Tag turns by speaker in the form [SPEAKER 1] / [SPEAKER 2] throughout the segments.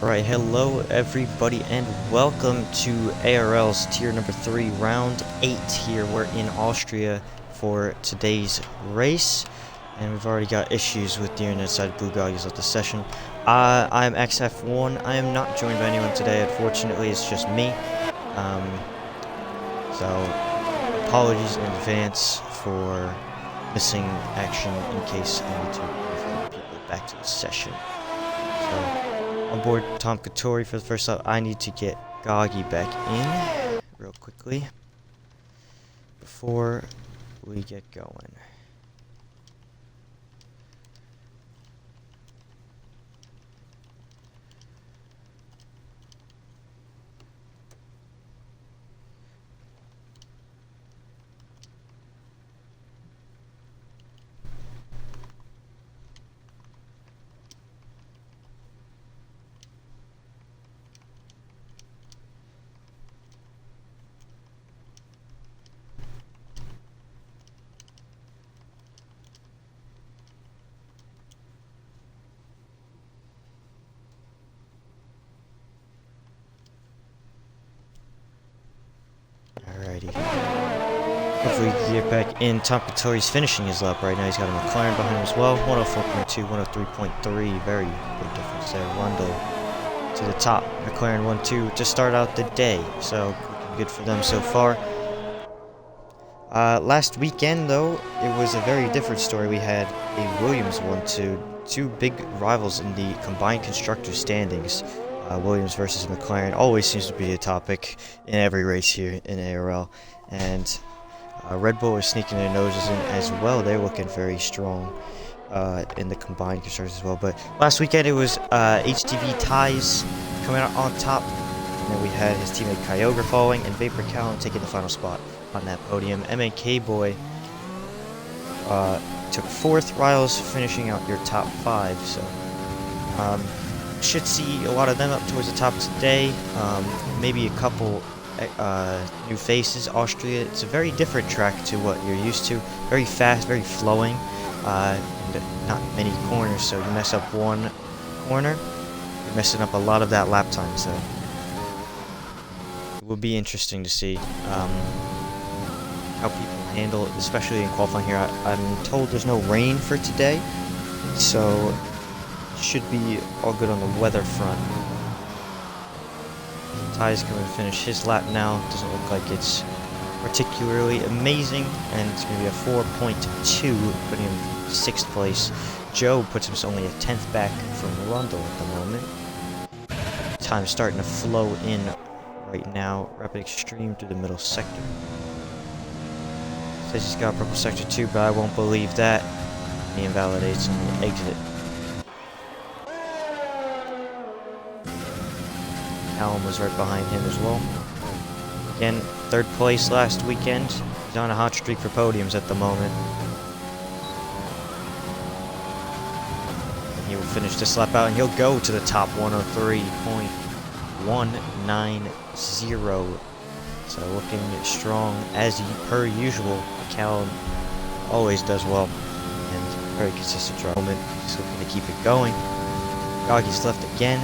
[SPEAKER 1] Alright, hello everybody and welcome to ARL's tier number 3, round 8 here. We're in Austria for today's race, and we've already got issues with the internet side. Blue Goggles at the session. I'm XF1. I am not joined by anyone today, unfortunately. It's just me. So apologies in advance for missing action in case I need to move people back to the session. So on board Tom Katori for the first lap. I need to get Goggy back in real quickly before we get going. Alrighty. Hopefully we can get back in. Tom Katori's finishing his lap right now. He's got a McLaren behind him as well. 104.2, 103.3. Very big difference there. Rondo to the top. McLaren 1-2 to start out the day. So good for them so far. Last weekend, though, it was a very different story. We had a Williams 1-2. Two big rivals in the combined constructor standings. Williams versus McLaren always seems to be a topic in every race here in ARL, and Red Bull is sneaking their noses in as well. They're looking very strong in the combined constructors as well. But last weekend it was HTV Ties coming out on top, and then we had his teammate Kyogre following and Vapor Callan taking the final spot on that podium. MNK Boy took 4th, Riles finishing out your top 5, so should see a lot of them up towards the top today. Maybe a couple new faces. Austria, it's a very different track to what you're used to. Very fast, very flowing, and not many corners, so you mess up one corner, you're messing up a lot of that lap time, so it will be interesting to see how people handle it, especially in qualifying here. I'm told there's no rain for today, so should be all good on the weather front. Ty's going to finish his lap now. Doesn't look like it's particularly amazing, and it's going to be a 4.2, putting him in 6th place. Joe puts him only a 10th back from Rundle at the moment. Time's starting to flow in right now. Rapid Extreme through the middle sector. Says he's got purple sector too, but I won't believe that. He invalidates on the exit. Allen was right behind him as well. Again, 3rd place last weekend. He's on a hot streak for podiums at the moment. And he will finish this lap out, and he'll go to the top 103.190. So looking strong as per usual. Callan always does well, and very consistent drive. He's looking to keep it going. Goggy's left again.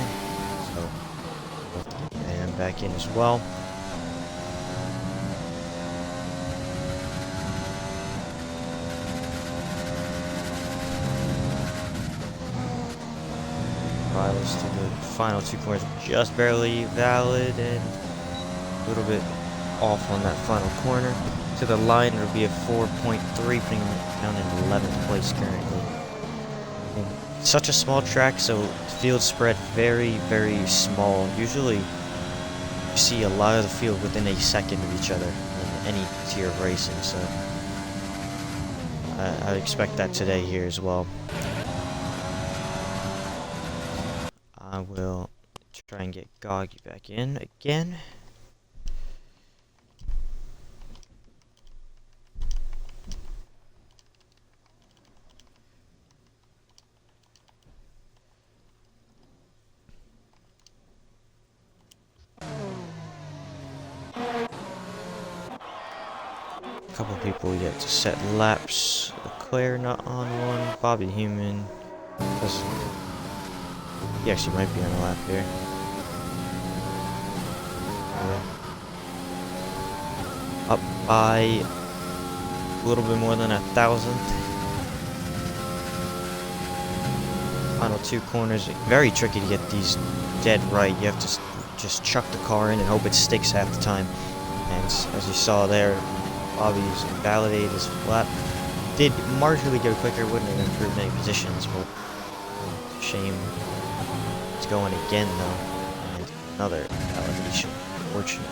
[SPEAKER 1] Back in as well. Riles to the final 2 corners, just barely valid and a little bit off on that final corner. To the line, it'll be a 4.3, putting him down in 11th place currently. And such a small track, so field spread very, very small. Usually you see a lot of the field within a second of each other in any tier of racing, so I expect that today here as well. I will try and get Goggy back in again. Couple people yet to set laps. Leclerc not on one. Bobby Human doesn't He actually might be on a lap here. Up by a little bit more than 1,000th. Final 2 corners, very tricky to get these dead right. You have to just chuck the car in and hope it sticks half the time. And as you saw there, Bobby's validated his lap. Did marginally go quicker, wouldn't have improved many positions, but shame. It's going again though, and another validation. Fortunate.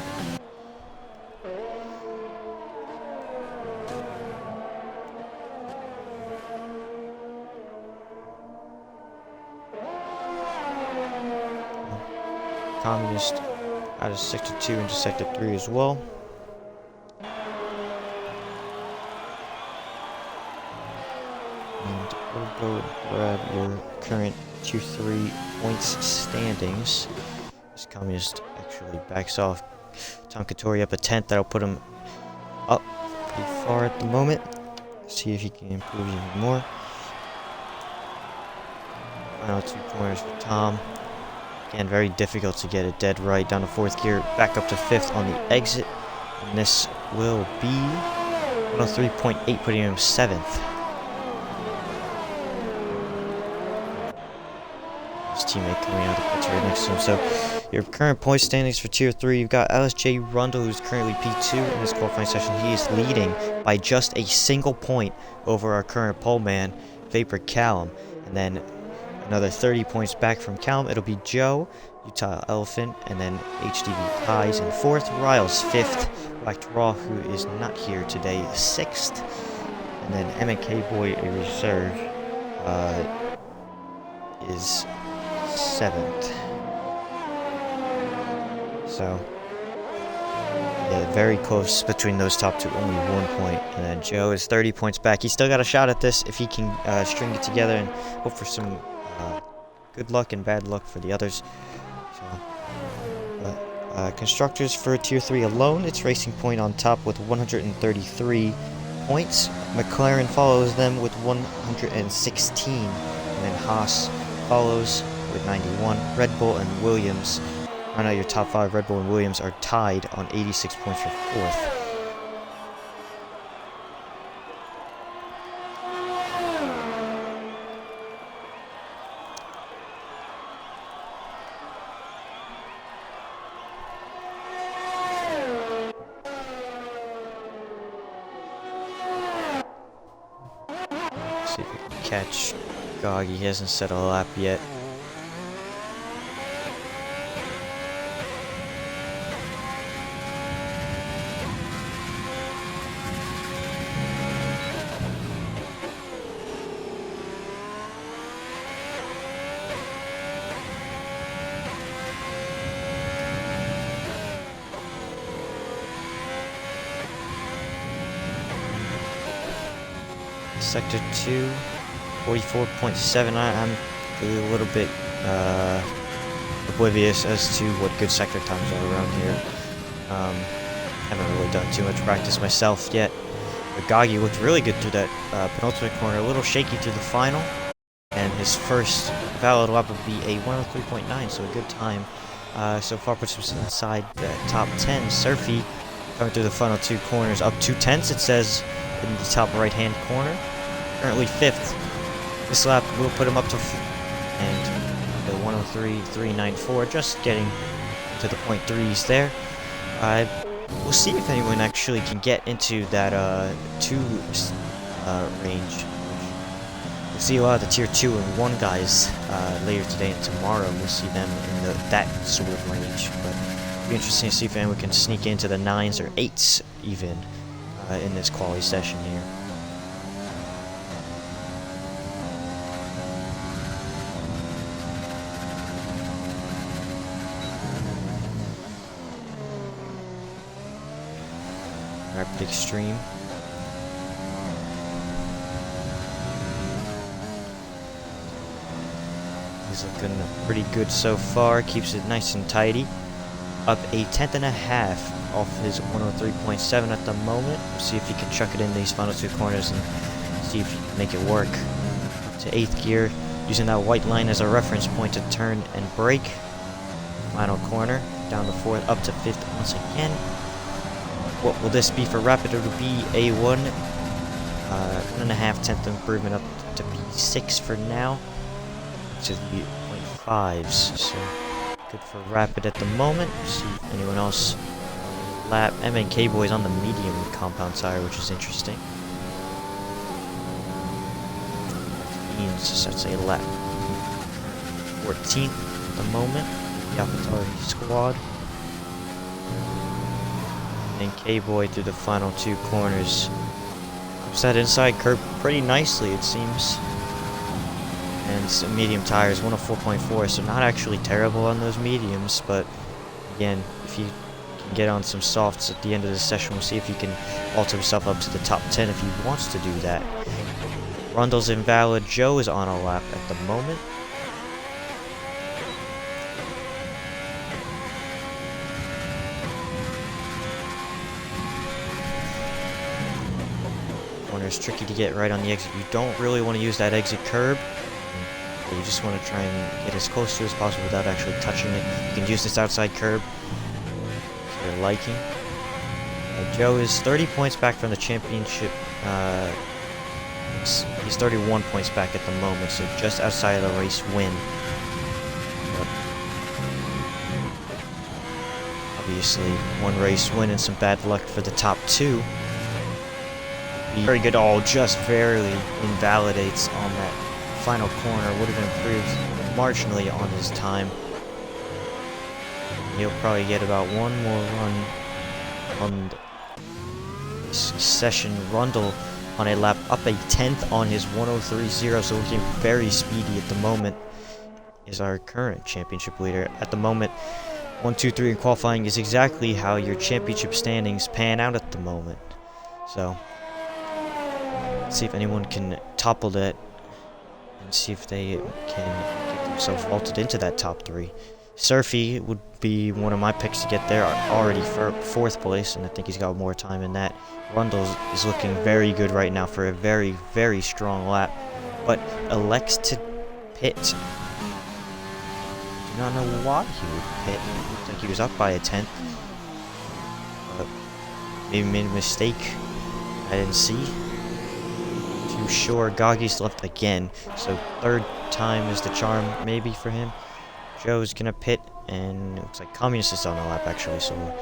[SPEAKER 1] Communist out of sector 2 into sector 3 as well. And we'll go grab your current 2-3 points standings. This Communist actually backs off Tom Katori up a 10th. That'll put him up pretty far at the moment. See if he can improve even more. Final 2 corners for Tom. Again, very difficult to get it dead right. Down to 4th gear, back up to 5th on the exit. And this will be 103.8, putting him 7th. His teammate coming out of the pits right next to him. So, your current point standings for Tier 3, you've got Alice J. Rundle, who's currently P2 in this qualifying session. He is leading by just a single point over our current pole man, Vapor Callum. And then another 30 points back from Callum. It'll be Joe, Utah Elephant, and then HDV Ties in 4th. Riles 5th. Whacked Raw, who is not here today, 6th. And then MK Boy, a reserve, is 7th. So, yeah, very close between those top two, only 1 point. And then Joe is 30 points back. He's still got a shot at this if he can string it together and hope for some good luck and bad luck for the others. So, constructors for Tier 3 alone, it's Racing Point on top with 133 points. McLaren follows them with 116. And then Haas follows with 91. Red Bull and Williams, right now your top 5, Red Bull and Williams, are tied on 86 points for 4th. See if we can catch Gog. He hasn't set a lap yet. Sector 2, 44.7. I'm a little bit oblivious as to what good sector times are around here. Haven't really done too much practice myself yet. But Gagi looked really good through that penultimate corner, a little shaky through the final. And his first valid lap would be a 103.9, so a good time. So far puts him inside the top 10. Surfy coming through the final 2 corners, up 2/10, it says, in the top right-hand corner. Currently 5th. This lap will put him up to and the 103.394, just getting to the .3s there. We'll see if anyone actually can get into that 2 range. We'll see a lot of the Tier 2 and 1 guys later today and tomorrow. We'll see them in that sort of range. But it'll be interesting to see if anyone can sneak into the 9s or 8s even in this quali session here. Rapid Extreme. He's looking pretty good so far, keeps it nice and tidy. Up a 10th and a half off his 103.7 at the moment. We'll see if he can chuck it in these final 2 corners and see if he can make it work. To 8th gear, using that white line as a reference point to turn and brake. Final corner, down to 4th, up to 5th once again. What will this be for Rapid? It will be a 1.5 improvement up to P6 for now, which is the 0.5s. So good for Rapid at the moment. See if anyone else lap. MNK Boys on the medium compound tire, which is interesting. So that's a lap 14th at the moment. The AlphaTauri squad. And K-Boy through the final 2 corners. Comes that inside curve pretty nicely, it seems. And some medium tires, 104.4, so not actually terrible on those mediums, but again, if you can get on some softs at the end of the session, we'll see if he can alter himself up to the top 10 if he wants to do that. Rundle's invalid. Joe is on a lap at the moment. Corner is tricky to get right on the exit. You don't really want to use that exit curb. You just want to try and get as close to it as possible without actually touching it. You can use this outside curb to your liking. Joe is 30 points back from the championship. He's 31 points back at the moment, so just outside of the race win. But obviously, one race win and some bad luck for the top 2. Very good. All just barely invalidates on that final corner. Would have improved marginally on his time. He'll probably get about one more run on this session. Rundle on a lap up a 10th on his 103.0, so looking very speedy at the moment. Is our current championship leader at the moment. 1, 2, 3 in qualifying is exactly how your championship standings pan out at the moment. So let's see if anyone can topple that and see if they can get themselves vaulted into that top 3. Surfy would be one of my picks to get there, already for 4th place, and I think he's got more time in that. Rundle is looking very good right now for a very, very strong lap, but elects to pit. Do not know why he would pit. It looked like he was up by a 10th, but maybe made a mistake I didn't see. Too sure. Goggy's left again, so 3rd time is the charm maybe for him. Joe's gonna pit, and it looks like Communist is on the lap actually, so we'll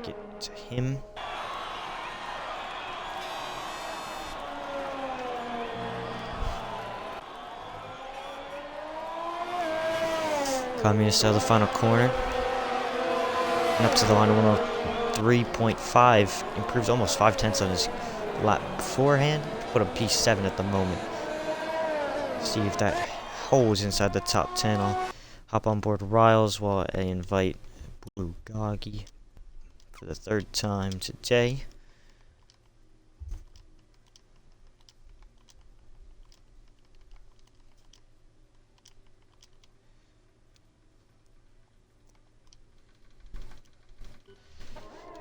[SPEAKER 1] get to him. Communist out of the final corner. And up to the line of 103.5, improves almost 5/10 on his lap beforehand. Put a P7 at the moment. See if that holds inside the top 10. I'll hop on board Riles while I invite Blue Goggy for the 3rd time today.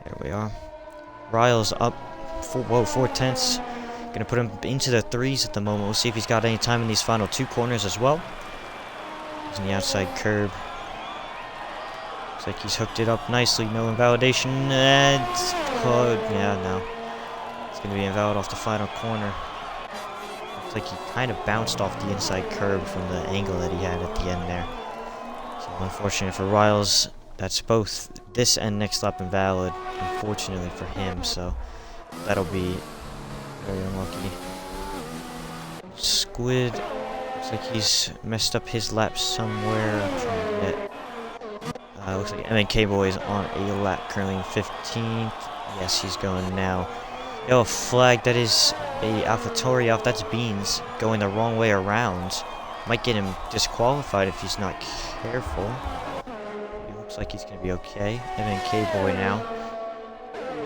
[SPEAKER 1] There we are. Riles up 4/10. Gonna put him into the 3s at the moment. We'll see if he's got any time in these final 2 corners as well. Using the outside curb. Looks like he's hooked it up nicely. No invalidation. It's close. Yeah, no. It's gonna be invalid off the final corner. Looks like he kind of bounced off the inside curb from the angle that he had at the end there. So unfortunate for Riles. That's both this and next lap invalid, unfortunately for him, so that'll be very unlucky. Squid, looks like he's messed up his lap somewhere. I'm trying to get, looks like MNK Boy is on a lap currently in 15th. Yes, he's going now. Yellow flag, that is a AlphaTauri off. That's Beans going the wrong way around. Might get him disqualified if he's not careful. Looks like he's going to be okay. MNK Boy now.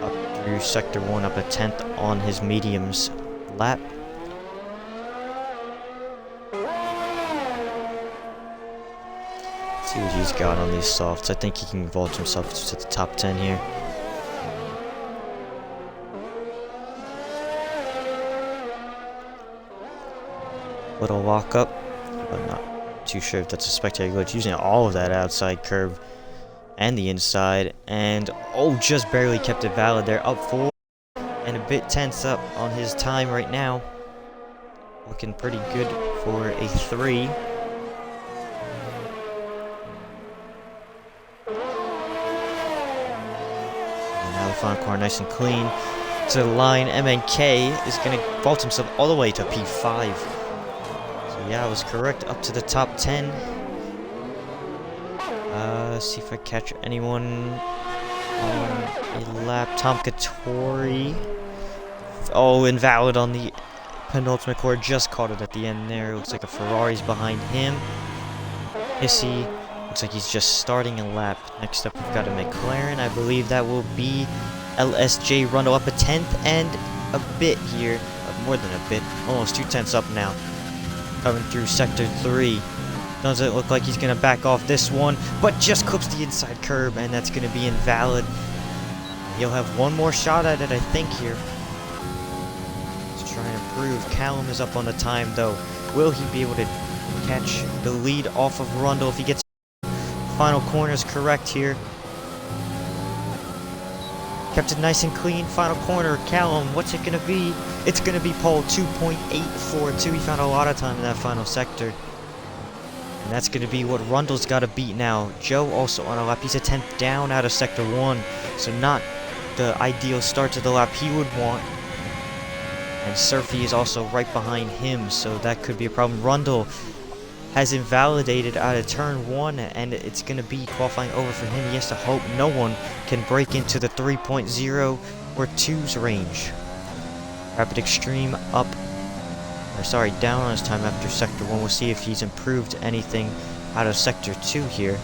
[SPEAKER 1] Up through Sector 1, up a 10th on his mediums lap. Let's see what he's got on these softs. I think he can vault himself to the top 10 here. Little walk up. but not too sure if that's a spectator glitch. Using all of that outside curve and the inside, and oh, just barely kept it valid there. Up 4 and a bit tense up on his time right now. Looking pretty good for a 3. And now the final corner nice and clean to the line. MNK is going to vault himself all the way to P5. So yeah, I was correct, up to the top 10. See if I catch anyone on a lap. Tom Katori. Oh, invalid on the penultimate corner. Just caught it at the end there. Looks like a Ferrari's behind him. Hissy. Looks like he's just starting a lap. Next up, we've got a McLaren. I believe that will be LSJ Rundle up a 10th and a bit here. More than a bit. Almost 2 tenths up now. Coming through sector 3. Doesn't look like he's going to back off this one, but just clips the inside curb, and that's going to be invalid. He'll have one more shot at it, I think, here. Let's try and improve. Callum is up on the time, though. Will he be able to catch the lead off of Rundle if he gets final corners correct here? Kept it nice and clean. Final corner. Callum, what's it going to be? It's going to be pole 2.842. He found a lot of time in that final sector. And that's going to be what Rundle's got to beat now. Joe also on a lap. He's a 10th down out of sector 1. So not the ideal start to the lap he would want. And Surfy is also right behind him. So that could be a problem. Rundle has invalidated out of turn 1. And it's going to be qualifying over for him. He has to hope no one can break into the 3.0 or 2's range. Rapid Extreme up. Sorry, down on his time after sector 1. We'll see if he's improved anything out of sector 2 here.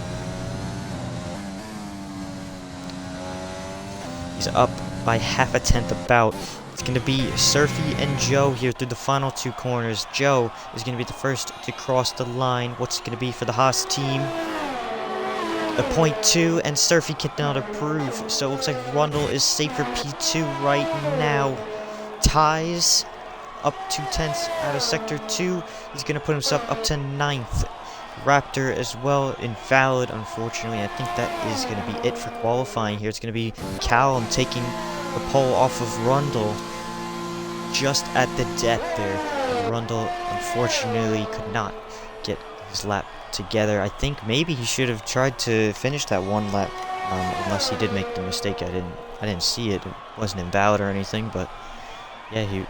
[SPEAKER 1] He's up by half a tenth about. It's going to be Surfy and Joe here through the final 2 corners. Joe is going to be the first to cross the line. What's it going to be for the Haas team? A .2, and Surfy cannot improve. So it looks like Rundle is safe for P2 right now. Ties. Up 2 tenths out of sector 2. He's going to put himself up to 9th. Raptor as well, invalid, unfortunately. I think that is going to be it for qualifying here. It's going to be Callum taking the pole off of Rundle just at the death there. And Rundle, unfortunately, could not get his lap together. I think maybe he should have tried to finish that 1 lap, unless he did make the mistake. I didn't see it. It wasn't invalid or anything, but yeah, he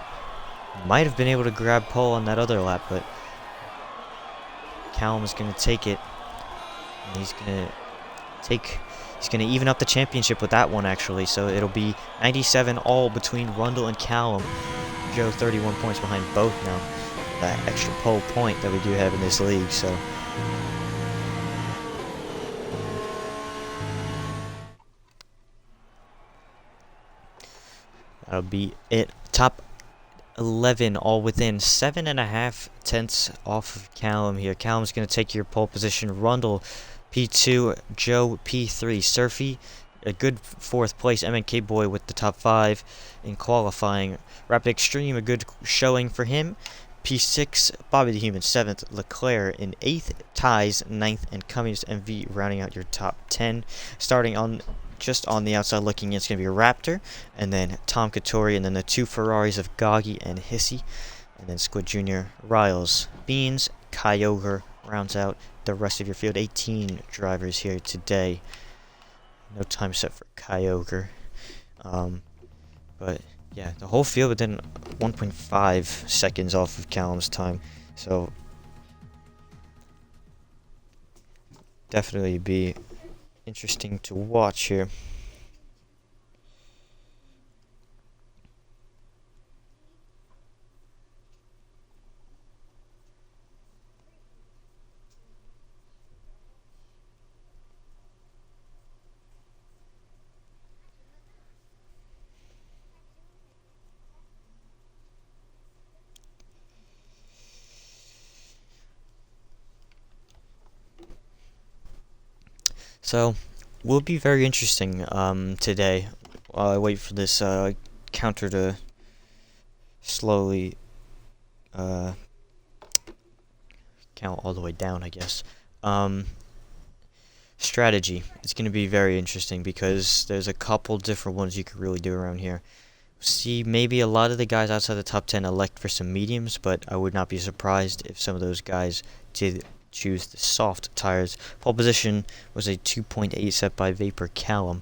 [SPEAKER 1] might have been able to grab pole on that other lap, but Callum is going to take it. And he's going to even up the championship with that one, actually. So it'll be 97 all between Rundle and Callum. Joe 31 points behind both now. That extra pole point that we do have in this league, so that'll be it. Top 11 all within 7.5 tenths off of Callum here. Callum's going to take your pole position. Rundle P2, Joe P3, Surfy a good 4th place. MNK Boy with the top 5 in qualifying. Rapid Extreme, a good showing for him. P6, Bobby the Human 7th, Leclerc in 8th, Ties 9th, and Cummings MV rounding out your top 10. Starting on just on the outside looking in, it's going to be a Raptor, and then Tom Katori, and then the 2 Ferraris of Goggy and Hissy, and then Squid Jr., Riles, Beans, Kyogre rounds out the rest of your field. 18 drivers here today. No time set for Kyogre. But yeah, the whole field within 1.5 seconds off of Callum's time. So definitely be interesting to watch here. So, will be very interesting today. While I wait for this counter to slowly count all the way down, I guess. Strategy. It's going to be very interesting because there's a couple different ones you could really do around here. See, maybe a lot of the guys outside the top 10 elect for some mediums, but I would not be surprised if some of those guys did choose the soft tires. Pole position was a 2.8 set by Vapor Callum.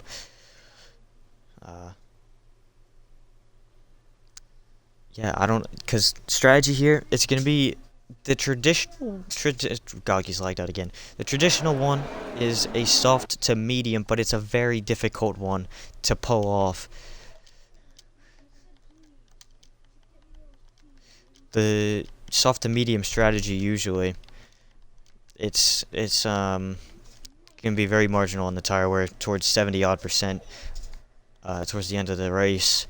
[SPEAKER 1] Yeah, I don't, because strategy here, it's going to be the traditional, Goggy's lagged out again. The traditional one is a soft to medium, but it's a very difficult one to pull off. The soft to medium strategy usually, it's gonna be very marginal on the tire wear towards 70% towards the end of the race,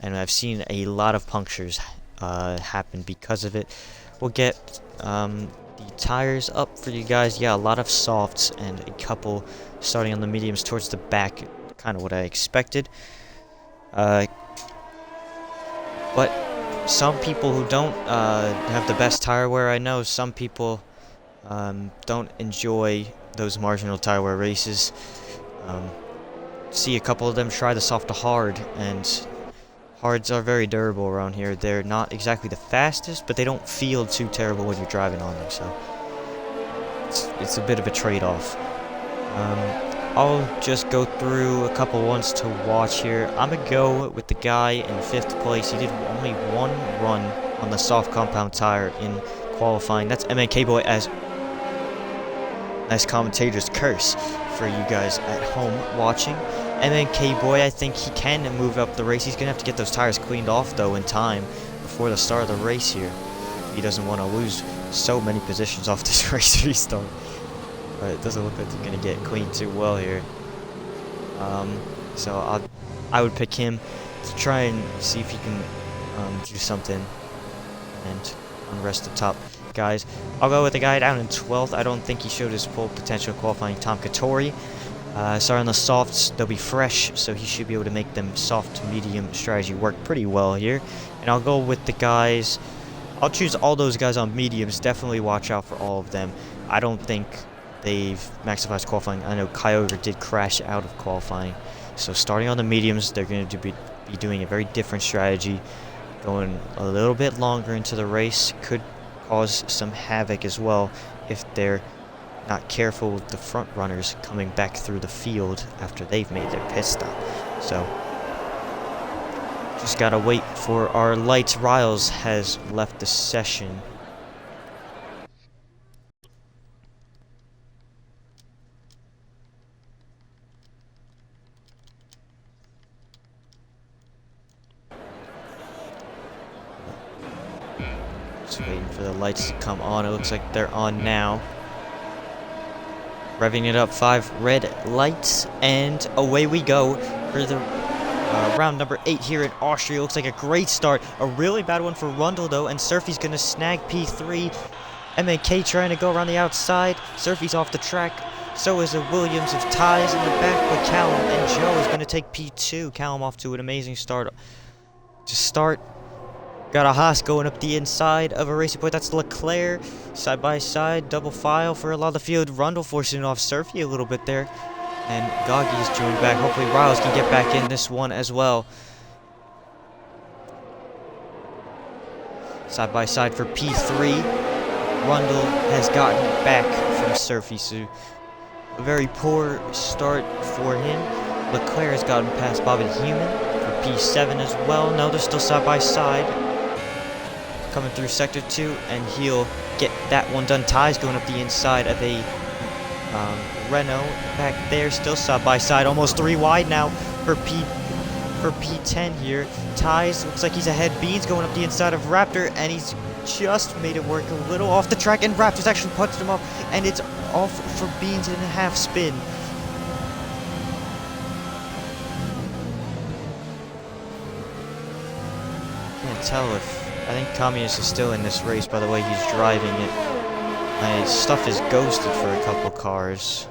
[SPEAKER 1] and I've seen a lot of punctures happen because of it. We'll get the tires up for you guys. Yeah, a lot of softs and a couple starting on the mediums towards the back, kind of what I expected. But some people who don't have the best tire wear, I know some people don't enjoy those marginal tire wear races. See a couple of them try the soft to hard, and hards are very durable around here. They're not exactly the fastest, but they don't feel too terrible when you're driving on them, so it's a bit of a trade-off. I'll just go through a couple ones to watch here. I'm going to go with the guy in 5th place. He did only one run on the soft compound tire in qualifying. That's MNK Boy, as nice commentator's curse for you guys at home watching. MNK Boy, I think he can move up the race. He's going to have to get those tires cleaned off, though, in time before the start of the race here. He doesn't want to lose so many positions off this race restart. But it doesn't look like they're going to get cleaned too well here. So I would pick him to try and see if he can do something and unrest the top guys. I'll go with the guy down in 12th. I don't think he showed his full potential qualifying. Tom Katori. Sorry, on the softs, they'll be fresh, so he should be able to make them soft to medium strategy work pretty well here. And I'll go with the guys. I'll choose all those guys on mediums. Definitely watch out for all of them. I don't think they've maximized qualifying. I know Kyogre did crash out of qualifying. So starting on the mediums, they're going to be doing a very different strategy. Going a little bit longer into the race could cause some havoc as well if they're not careful with the front runners coming back through the field after they've made their pit stop. So just gotta wait for our lights. Riles has left the session. Just waiting for the lights to come on. It looks like they're on now. Revving it up, 5 red lights, and away we go for the round number 8 here in Austria. Looks like a great start. A really bad one for Rundle, though, and Surfy's going to snag P3. MNK trying to go around the outside. Surfy's off the track. So is a Williams of ties in the back, but Callum and Joe is going to take P2. Callum off to an amazing start. To start, got a Haas going up the inside of a racing point. That's Leclerc. Side by side, double file for a lot of the field. Rundle forcing off Surfy a little bit there. And Goggy's joined back. Hopefully Riles can get back in this one as well. Side by side for P3. Rundle has gotten back from Surfy, so a very poor start for him. Leclerc has gotten past Bob and Human for P7 as well. No, they're still side by side. Coming through sector 2, and he'll get that one done. Ties going up the inside of a Renault back there, still side by side, almost 3 wide now for P10 here. Ties looks like he's ahead. Beans going up the inside of Raptor, and he's just made it work a little off the track, and Raptor's actually punched him off, and it's off for Beans in a half spin. Can't tell if I think Communist is still in this race by the way he's driving it. My stuff is ghosted for a couple cars.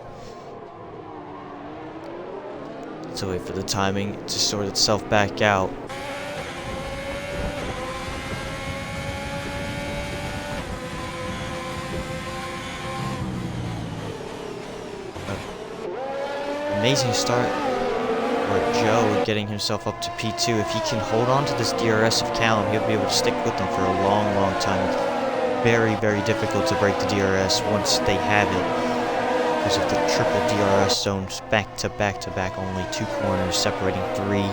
[SPEAKER 1] So wait for the timing to sort itself back out. amazing start for Joe getting himself up to P2. If he can hold on to this DRS of Callum, he'll be able to stick with them for a long, long time. It's very, very difficult to break the DRS once they have it because of the triple DRS zones back to back to back, only 2 corners separating 3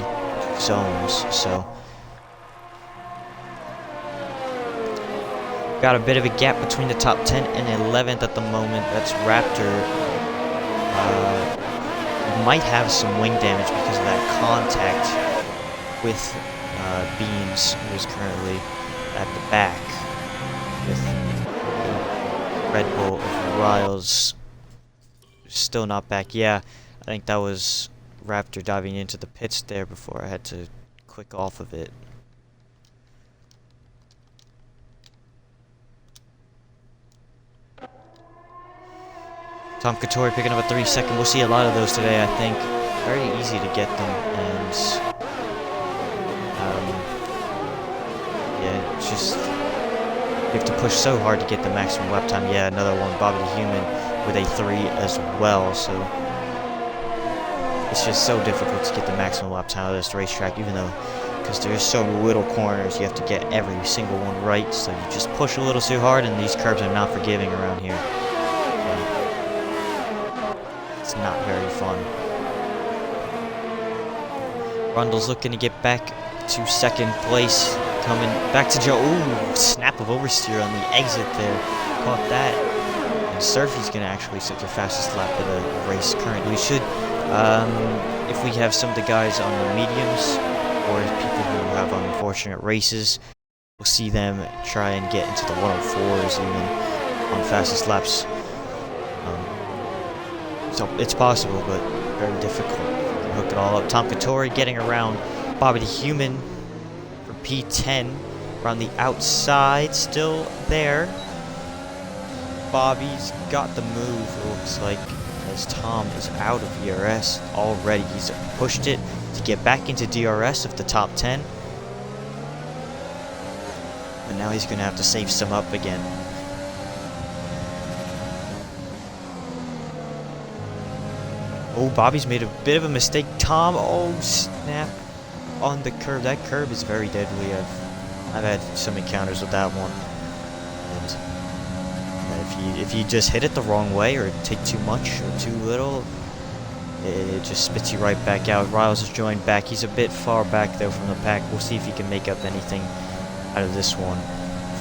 [SPEAKER 1] zones. So got a bit of a gap between the top 10 and 11th at the moment. That's Raptor. Might have some wing damage because of that contact with Beans, who is currently at the back with Red Bull of Riles. Still not back. Yeah, I think that was Raptor diving into the pits there before I had to click off of it. Tom Couture picking up a 3-second. We'll see a lot of those today, I think. Very easy to get them, and yeah, it's just you have to push so hard to get the maximum lap time. Yeah, another one, Bobby the Human with a 3 as well. So it's just so difficult to get the maximum lap time of this racetrack, even though because there's so little corners, you have to get every single one right. So you just push a little too hard, and these curbs are not forgiving around here. It's not very fun. Rundle's looking to get back to 2nd place. Coming back to Joe. Ooh, snap of oversteer on the exit there. Caught that. And Surfy's going to actually set the fastest lap of the race currently. We should, if we have some of the guys on the mediums, or people who have unfortunate races, we'll see them try and get into the 104s even on fastest laps. So it's possible, but very difficult to hook it all up. Tom Couture getting around Bobby the Human for P10. Around the outside, still there. Bobby's got the move, it looks like, as Tom is out of DRS already. He's pushed it to get back into DRS of the top 10. And now he's going to have to save some up again. Oh, Bobby's made a bit of a mistake. Tom, oh snap, on the curve. That curve is very deadly. I've had some encounters with that one. And if you just hit it the wrong way or take too much or too little, it just spits you right back out. Riles has joined back. He's a bit far back though from the pack. We'll see if he can make up anything out of this one.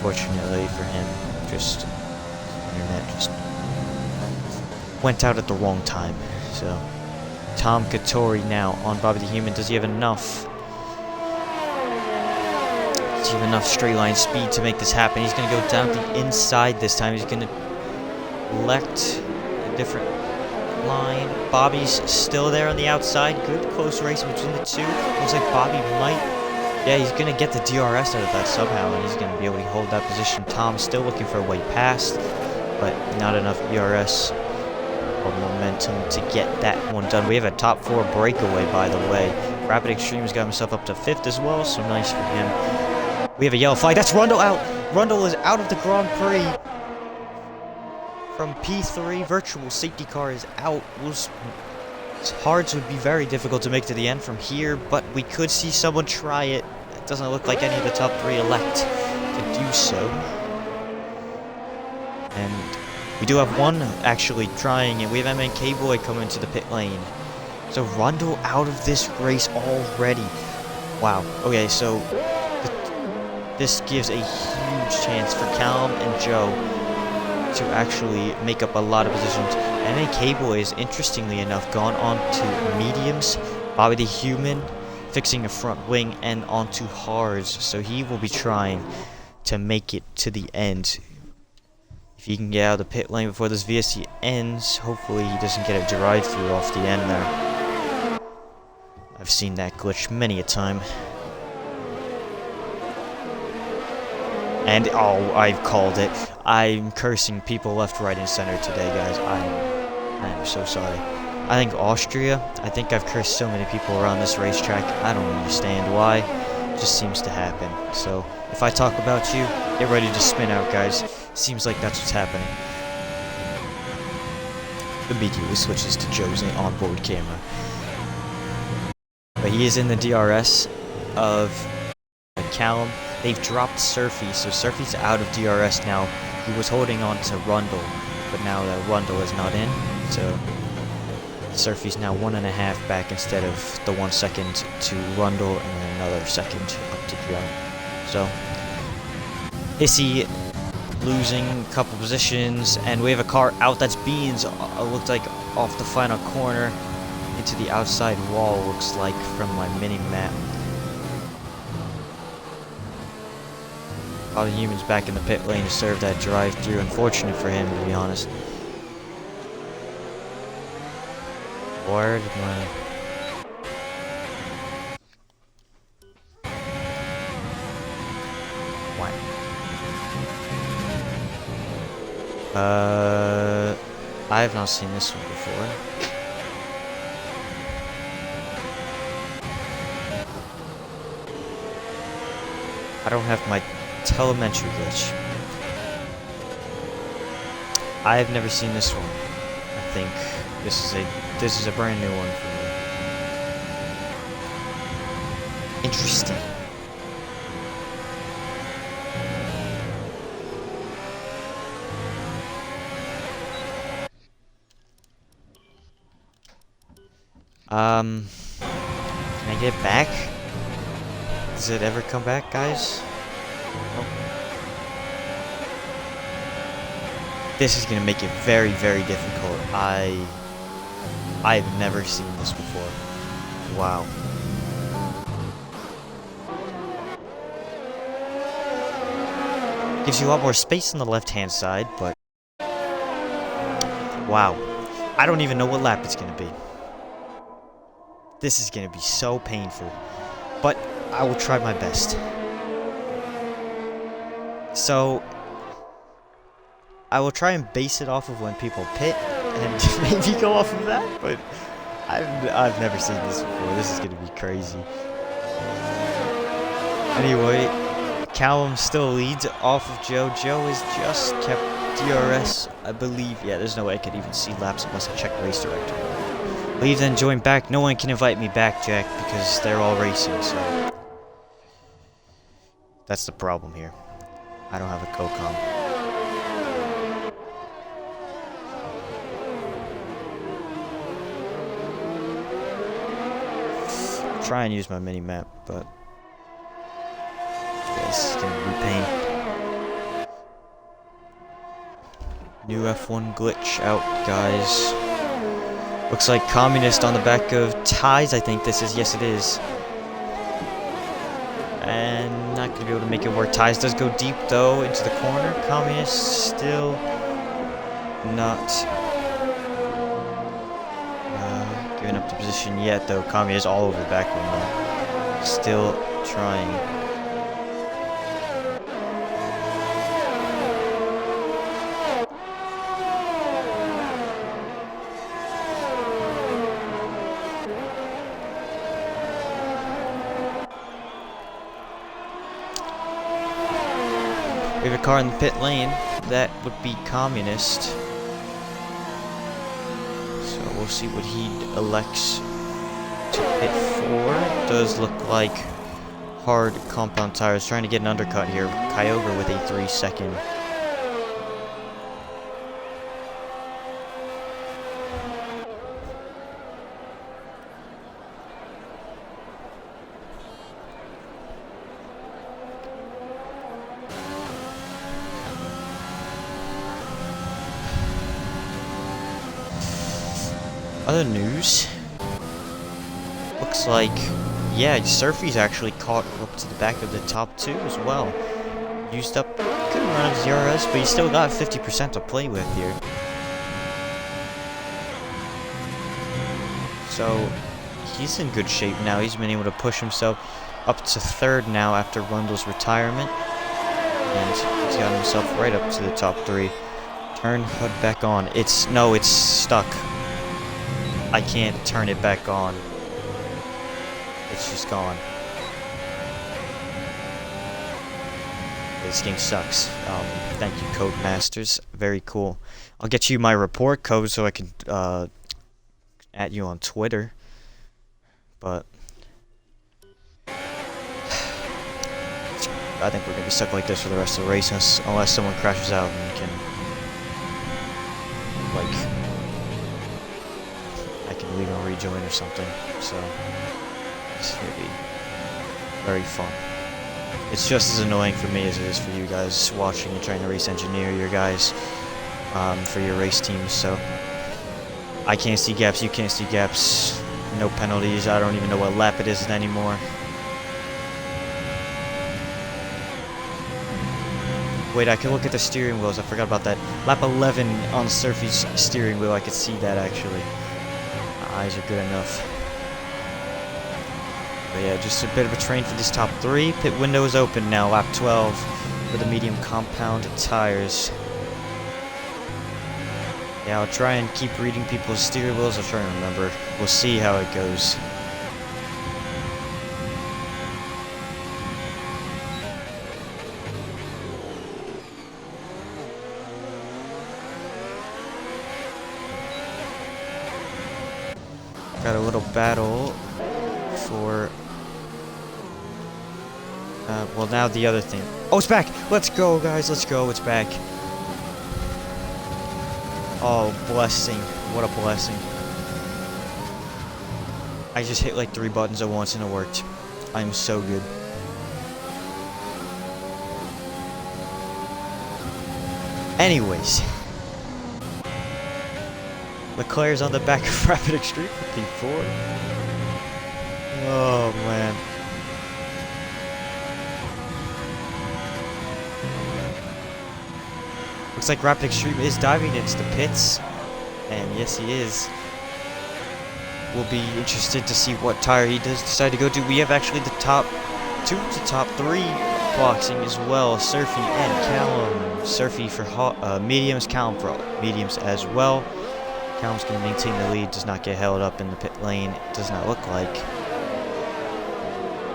[SPEAKER 1] Fortunately for him, just internet just went out at the wrong time. So, Tom Couture now on Bobby the Human. Does he have enough? Does he have enough straight line speed to make this happen? He's going to go down the inside this time. He's going to elect a different line. Bobby's still there on the outside. Good close race between the two. Looks like Bobby might... Yeah, he's going to get the DRS out of that somehow, and he's going to be able to hold that position. Tom's still looking for a way past, but not enough DRS or momentum to get that one done. We have a top 4 breakaway, by the way. Rapid Extreme's got himself up to 5th as well, so nice for him. We have a yellow flag. That's Rundle out. Rundle is out of the Grand Prix from P3. Virtual safety car is out. Hards would be very difficult to make to the end from here, but we could see someone try it. It doesn't look like any of the top 3 elect to do so. And we do have one actually trying, and we have MNK Boy coming to the pit lane. So Rundle out of this race already. Wow. Okay, so this gives a huge chance for Callum and Joe to actually make up a lot of positions. MNK Boy is, interestingly enough, gone on to mediums. Bobby the Human fixing a front wing and onto hards. So he will be trying to make it to the end. If he can get out of the pit lane before this VSC ends, hopefully he doesn't get a drive-through off the end there. I've seen that glitch many a time. And, oh, I've called it. I'm cursing people left, right, and center today, guys. I'm so sorry. I think Austria, I think I've cursed so many people around this racetrack. I don't understand why. It just seems to happen. So, if I talk about you, get ready to spin out, guys. Seems like that's what's happening. immediately switches to Joe's onboard camera. But he is in the DRS of Callum. They've dropped Surfy, so Surfy's out of DRS now. He was holding on to Rundle, but now that Rundle is not in, so Surfy's now 1.5 back instead of the 1 second to Rundle and then another second up to Joe. So, Issy losing a couple positions, and we have a car out. That's Beans, looked like off the final corner into the outside wall, looks like from my mini map. All the humans back in the pit lane to serve that drive-through. Unfortunate for him, to be honest. Where did my... What? I have not seen this one before. I don't have my telemetry glitch. I have never seen this one. I think this is a brand new one for me. Interesting. Can I get it back? Does it ever come back, guys? Oh. This is gonna make it very, very difficult. I've never seen this before. Wow. Gives you a lot more space on the left-hand side, but wow. I don't even know what lap it's gonna be. This is gonna be so painful, but I will try my best. So, I will try and base it off of when people pit, and maybe go off of that, but I've never seen this before. This is gonna be crazy. Anyway, Callum still leads off of Joe. Joe has just kept DRS, I believe. Yeah, there's no way I could even see laps unless I check race director. Leave, then join back. No one can invite me back, Jack, because they're all racing, so that's the problem here. I don't have a co-com. Try and use my mini map, but yeah, this is gonna be pain. New F1 glitch out, guys. Looks like Communist on the back of Ties, I think this is. Yes, it is. And not going to be able to make it work. Ties does go deep, though, into the corner. Communist still not giving up the position yet, though. Communist all over the back window. Still trying. We have a car in the pit lane. That would be Communist. So we'll see what he elects to pit for. It does look like hard compound tires. Trying to get an undercut here. Kyogre with a 3-second. Other news, looks like, yeah, Surfy's actually caught up to the back of the top 2 as well. Used up a good amount of DRS, but he's still got 50% to play with here. So, he's in good shape now. He's been able to push himself up to 3rd now after Rundle's retirement. And he's got himself right up to the top 3. Turn HUD back on. It's stuck. I can't turn it back on. It's just gone. This game sucks. Thank you, Codemasters. Very cool. I'll get you my report code so I can at you on Twitter. But I think we're gonna be stuck like this for the rest of the race unless someone crashes out and can, like, I can leave and rejoin or something. So this is gonna be very fun. It's just as annoying for me as it is for you guys watching and trying to race engineer your guys for your race teams. So I can't see gaps, you can't see gaps, no penalties. I don't even know what lap it is anymore. Wait, I can look at the steering wheels. I forgot about that. Lap 11 on Surfy's steering wheel. I could see that actually. My eyes are good enough. But yeah, just a bit of a train for these top three. Pit window is open now. Lap 12 for the medium compound tires. Yeah, I'll try and keep reading people's steering wheels. I'll try and remember. We'll see how it goes. Got a little battle for... well, now the other thing. Oh, it's back! Let's go, guys. Let's go. It's back. Oh, blessing. What a blessing. I just hit like 3 buttons at once and it worked. I'm so good. Anyways. Leclerc's on the back of Rapid Extreme for P4. Oh, man. Looks like Rapid Extreme is diving into the pits. And yes, he is. We'll be interested to see what tire he does decide to go to. We have actually the top 2 to top 3 boxing as well. Surfy and Callum. Surfy for mediums, Callum for mediums as well. Callum's going to maintain the lead, does not get held up in the pit lane, it does not look like.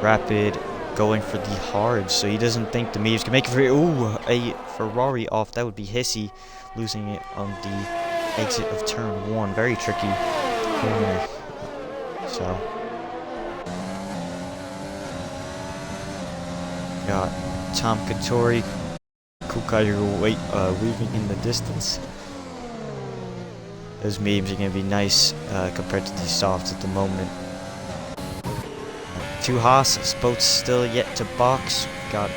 [SPEAKER 1] Rapid going for the hard, so he doesn't think the mediums can make it for... Ooh, a Ferrari off, that would be hissy, losing it on the exit of turn 1. Very tricky corner. So, got Tom Katori, Kukai weaving in the distance. Those mediums are going to be nice compared to these softs at the moment. 2 Haas boats still yet to box. Got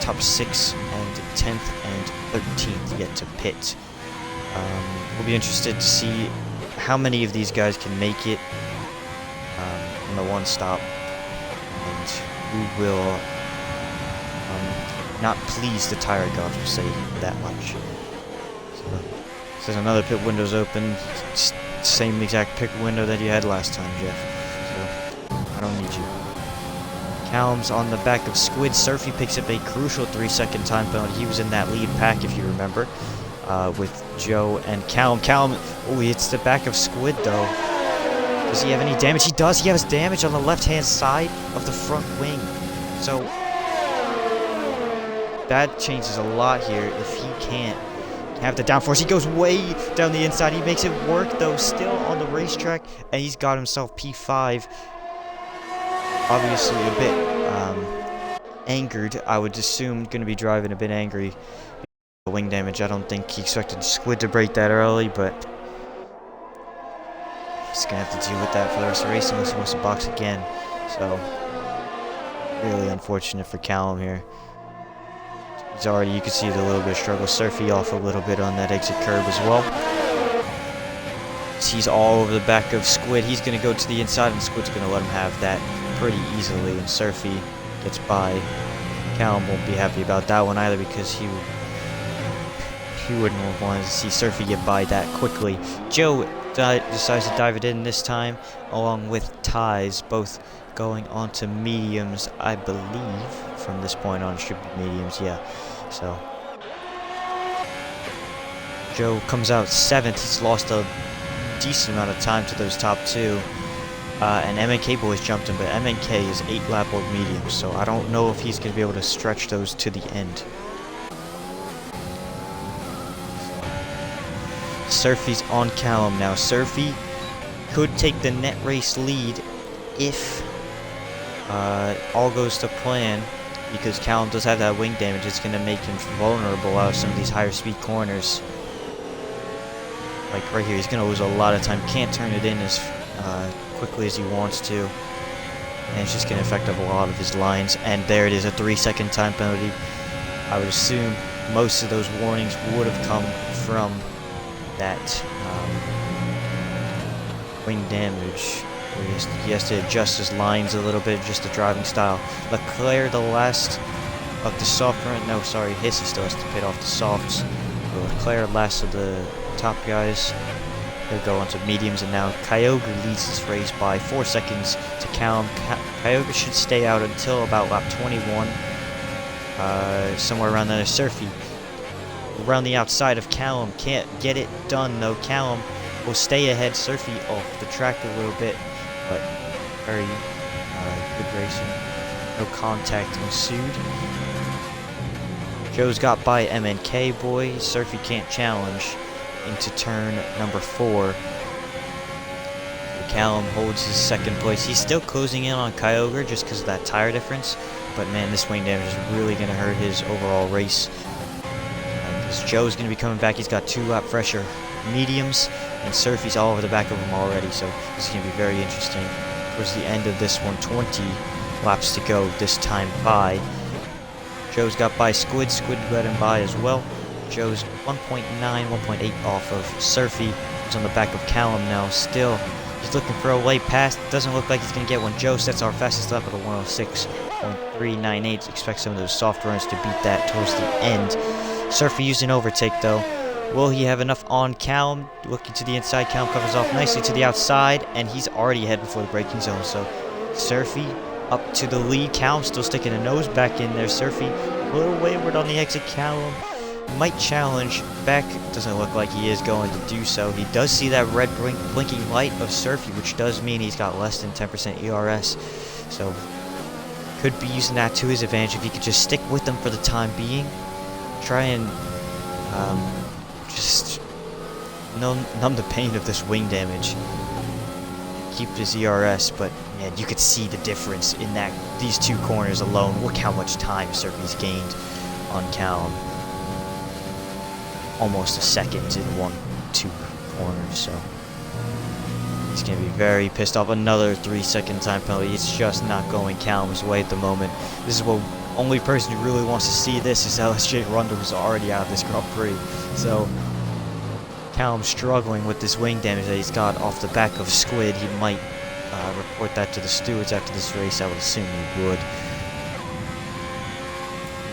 [SPEAKER 1] top 6 and 10th and 13th yet to pit. We'll be interested to see how many of these guys can make it in the one stop. And who will not please the tire gods, will say that much. So, there's another pit window's open. Same exact pit window that you had last time, Jeff. So, I don't need you. Callum's on the back of Squid. Surfy picks up a crucial 3-second time penalty. He was in that lead pack, if you remember, with Joe and Callum. Callum, oh, he hits the back of Squid, though. Does he have any damage? He does. He has damage on the left-hand side of the front wing. So, that changes a lot here if he can't have the downforce. He goes way down the inside. He makes it work, though, still on the racetrack, and he's got himself P5. Obviously a bit angered, I would assume, going to be driving a bit angry. The wing damage, I don't think he expected Squid to break that early, but he's going to have to deal with that for the rest of the race unless he wants to box again. So, really unfortunate for Callum here. He's already, you can see the little bit of struggle. Surfy off a little bit on that exit curb as well. He's all over the back of Squid. He's going to go to the inside, and Squid's going to let him have that pretty easily. And Surfy gets by. Callum won't be happy about that one either, because he wouldn't have wanted to see Surfy get by that quickly. Joe decides to dive it in this time, along with Ties, both going on to mediums, I believe. From this point on, should be mediums, yeah. So, Joe comes out 7th. He's lost a decent amount of time to those top 2. And MNK boys jumped him, but MNK is 8 lap old mediums, so I don't know if he's going to be able to stretch those to the end. Surfy's on Callum now. Surfy could take the net race lead if all goes to plan, because Callum does have that wing damage. It's going to make him vulnerable out of some of these higher speed corners. Like right here, he's going to lose a lot of time. Can't turn it in as quickly as he wants to. And it's just going to affect a lot of his lines. And there it is, a 3-second time penalty. I would assume most of those warnings would have come from that wing damage. He has to adjust his lines a little bit, just the driving style. Leclerc, the last of the soft run. No, sorry, Hissy still has to pit off the softs. But Leclerc, last of the top guys. He'll go onto mediums, and now Kyogre leads this race by 4 seconds to Callum. Kyogre should stay out until about lap 21. Somewhere around there. Surfy around the outside of Callum. Can't get it done though. Callum will stay ahead. Surfy off the track a little bit, but very good racing. No contact ensued. Joe's got by MNK boy. Surfy can't challenge into turn number 4. Callum holds his second place. He's still closing in on Kyogre just because of that tire difference, but man, this wing damage is really going to hurt his overall race. Because Joe's going to be coming back. He's got 2 lap fresher mediums, and Surfy's all over the back of him already, so this is going to be very interesting. Towards the end of this one, 20 laps to go, this time by. Joe's got by Squid. Squid let him by as well. Joe's 1.9, 1.8 off of Surfy. He's on the back of Callum now. Still, he's looking for a late pass. Doesn't look like he's going to get one. Joe sets our fastest lap at a 106.398. Expect some of those soft runs to beat that towards the end. Surfy used an overtake though. Will he have enough on Callum? Looking to the inside. Callum covers off nicely to the outside, and he's already ahead before the braking zone. So Surfy up to the lead. Callum still sticking a nose back in there. Surfy a little wayward on the exit. Callum might challenge back. Doesn't look like he is going to do so. He does see that red blinking light of Surfy, which does mean he's got less than 10% ERS. So could be using that to his advantage if he could just stick with them for the time being. Try and just numb the pain of this wing damage. Keep his ERS, but man, you could see the difference in these 2 corners alone. Look how much time Surfy's gained on Callum. Almost a second in 1-2 corners, so he's going to be very pissed off. Another 3-second time penalty. It's just not going Callum's way at the moment. This is what only person who really wants to see this is LSJ Rundle, who's already out of this Grand Prix. So Callum struggling with this wing damage that he's got off the back of Squid. He might report that to the stewards after this race. I would assume he would.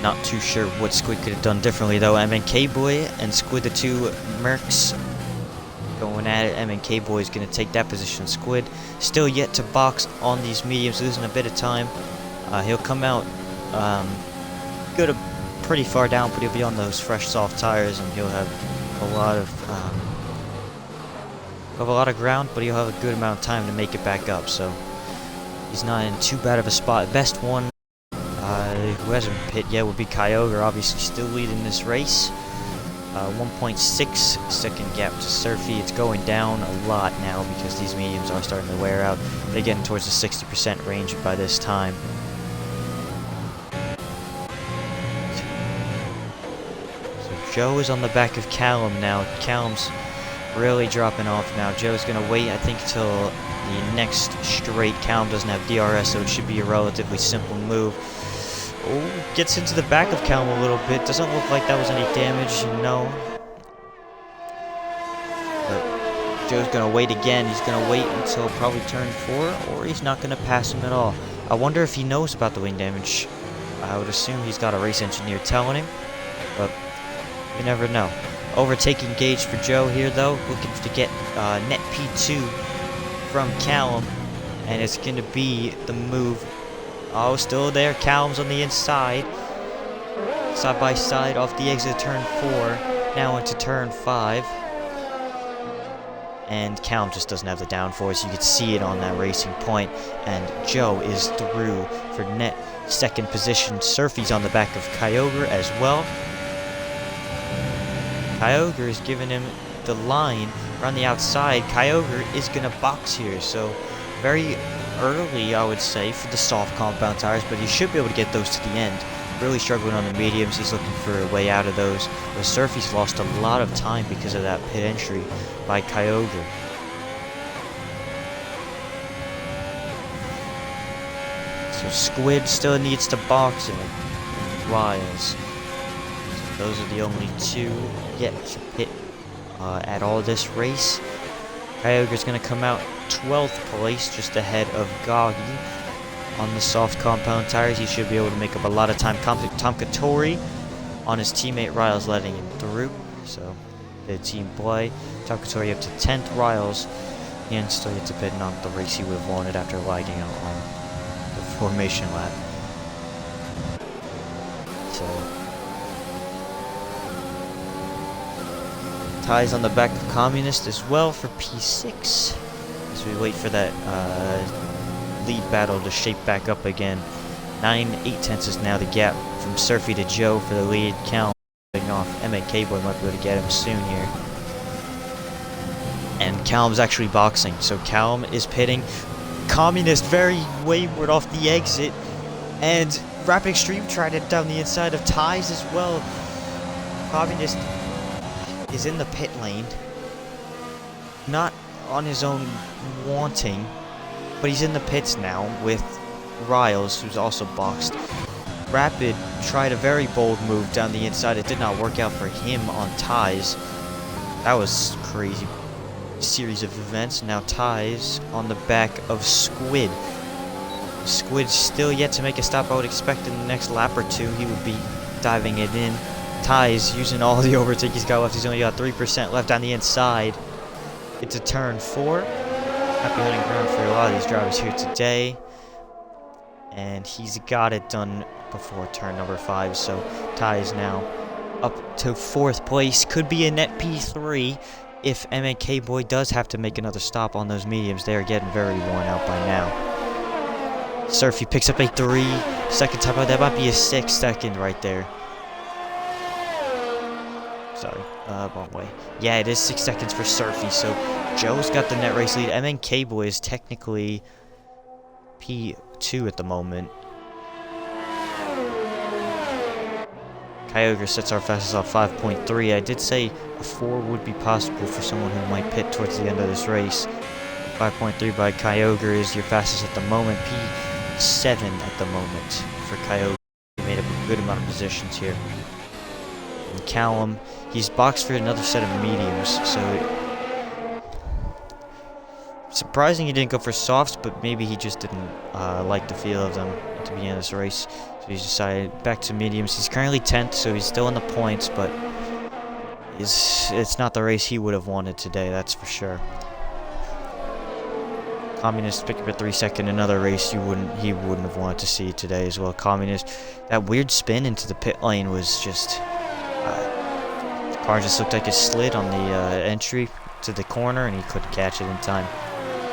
[SPEAKER 1] Not too sure what Squid could have done differently though. MNK Boy and Squid, the 2 Mercs, going at it. MNK Boy is going to take that position. Squid still yet to box on these mediums, losing a bit of time. He'll come out, go to pretty far down, but he'll be on those fresh soft tires, and he'll have a lot of ground, but he'll have a good amount of time to make it back up. So he's not in too bad of a spot. Best one who hasn't pit yet would be Kyogre, obviously still leading this race. 1.6 second gap to Surfy. It's going down a lot now because these mediums are starting to wear out. They're getting towards the 60% range by this time. So Joe is on the back of Callum now. Callum's really dropping off now. Joe's going to wait, I think, till the next straight. Callum doesn't have DRS, so it should be a relatively simple move. Oh, gets into the back of Callum a little bit. Doesn't look like that was any damage, no. But Joe's going to wait again. He's going to wait until probably turn 4, or he's not going to pass him at all. I wonder if he knows about the wing damage. I would assume he's got a race engineer telling him, but you never know. Overtaking gauge for Joe here, though. Looking to get net P2 from Callum, and it's going to be the move. Oh, still there. Callum's on the inside. Side by side off the exit of turn 4. Now into turn 5. and Callum just doesn't have the downforce. You could see it on that racing point, and Joe is through for net second position. Surfy's on the back of Kyogre as well. Kyogre is giving him the line around the outside. Kyogre is going to box here, so very early, I would say, for the soft compound tires, but he should be able to get those to the end. Really struggling on the mediums. He's looking for a way out of those. But Surfy's lost a lot of time because of that pit entry by Kyogre. So Squid still needs to box him. And Riles. So those are the only two yet to pit at all this race. Kyogre's going to come out 12th place, just ahead of Goggy. On the soft compound tires, he should be able to make up a lot of time. Tom Katori on his teammate Riles, letting him through. So the team play. Tom Katori up to 10th. Riles, and still yet to pit, not the race he would have wanted after lagging out on the formation lap. So ties on the back of Communist as well for P6 as we wait for that lead battle to shape back up again. 9/8 is now the gap from Surfy to Joe for the lead. Callum off. MAK Boy might be able to get him soon here. And Callum's actually boxing, so Callum is pitting. Communist very wayward off the exit, and Rapid Extreme tried it down the inside of Ties as well. Communist is in the pit lane, not on his own wanting, but he's in the pits now with Riles, who's also boxed. Rapid tried a very bold move down the inside. It did not work out for him on Ties. That was crazy series of events. Now Ties on the back of Squid. Squid still yet to make a stop. I would expect in the next lap or two he would be diving it in. Ties using all the overtake he's got left. He's only got 3% left on the inside. It's a turn 4. Happy hunting ground for a lot of these drivers here today. And he's got it done before turn number 5. So Ties now up to 4th place. Could be a net P3 if MAK Boy does have to make another stop on those mediums. They are getting very worn out by now. Surfy picks up a 3-second time out. That might be a 6-second right there. Sorry, wrong way. Yeah, it is 6 seconds for Surfy, so Joe's got the net race lead. MNK Boy is technically P2 at the moment. Kyogre sets our fastest off 5.3. I did say a 4 would be possible for someone who might pit towards the end of this race. 5.3 by Kyogre is your fastest at the moment. P7 at the moment for Kyogre. He made up a good amount of positions here. And Callum, he's boxed for another set of mediums, so surprising he didn't go for softs, but maybe he just didn't like the feel of them at the beginning of this race. So he's decided back to mediums. He's currently 10th, so he's still in the points, but it's not the race he would have wanted today, that's for sure. Communist picked up a 3-second, another race he wouldn't have wanted to see today as well. Communist, that weird spin into the pit lane was just the car just looked like it slid on the entry to the corner, and he couldn't catch it in time.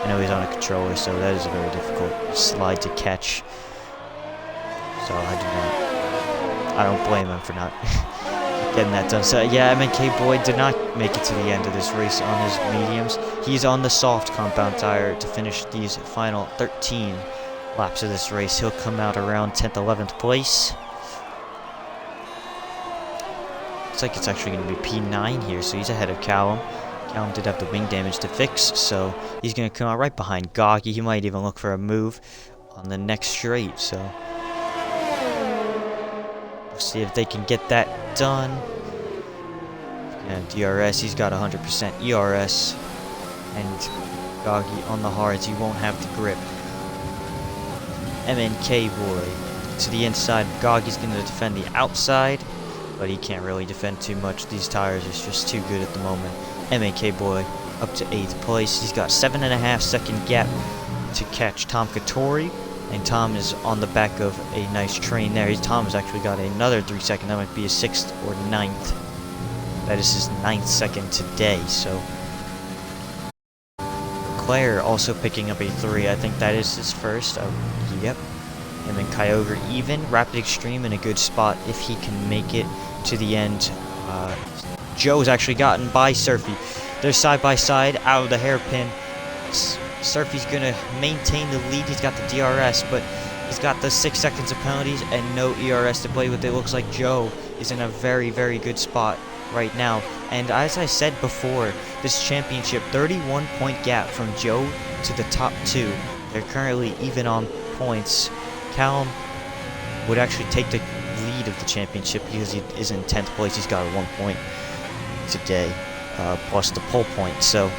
[SPEAKER 1] I know he's on a controller, so that is a very difficult slide to catch. So I don't blame him for not getting that done. So yeah, MNK Boy did not make it to the end of this race on his mediums. He's on the soft compound tire to finish these final 13 laps of this race. He'll come out around 10th, 11th place. Looks like it's actually going to be P9 here, so he's ahead of Callum. Callum did have the wing damage to fix, so he's going to come out right behind Goggy. He might even look for a move on the next straight, so we'll see if they can get that done. And DRS, he's got 100% ERS, and Goggy on the hards, he won't have the grip. MNK Boy to the inside. Goggy's going to defend the outside, but he can't really defend too much. These tires is just too good at the moment. MAK Boy up to 8th place. He's got 7.5 second gap to catch Tom Katori, and Tom is on the back of a nice train there. Tom has actually got another 3 second. That might be a 6th or 9th. That is his 9th second today, so Leclerc also picking up a 3. I think that is his first. Yep. Him and Kyogre even. Rapid Extreme in a good spot if he can make it to the end. Joe's actually gotten by Surfy. They're side by side out of the hairpin. Surfy's gonna maintain the lead. He's got the DRS, but he's got the 6 seconds of penalties and no ERS to play with. It looks like Joe is in a very, very good spot right now. And as I said before, this championship, 31-point gap from Joe to the top 2. They're currently even on points. Callum would actually take the lead of the championship because he is in 10th place. He's got a 1 point today, plus the pole point. So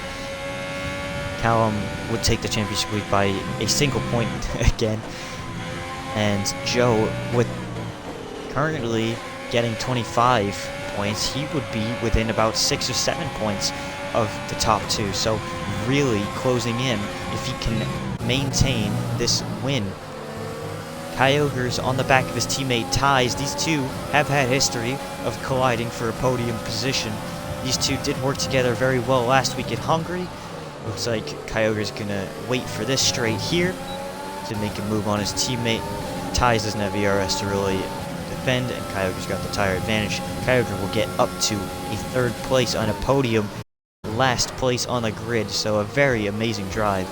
[SPEAKER 1] Callum would take the championship lead by a single point again. And Joe, with currently getting 25 points, he would be within about 6 or 7 points of the top 2. So really closing in if he can maintain this win. Kyogre's on the back of his teammate Ties. These two have had history of colliding for a podium position. These two did work together very well last week at Hungary. Looks like Kyogre's gonna wait for this straight here to make a move on his teammate. Ties doesn't have ERS to really defend, and Kyogre's got the tire advantage. Kyogre will get up to a 3rd place on a podium, last place on the grid, so a very amazing drive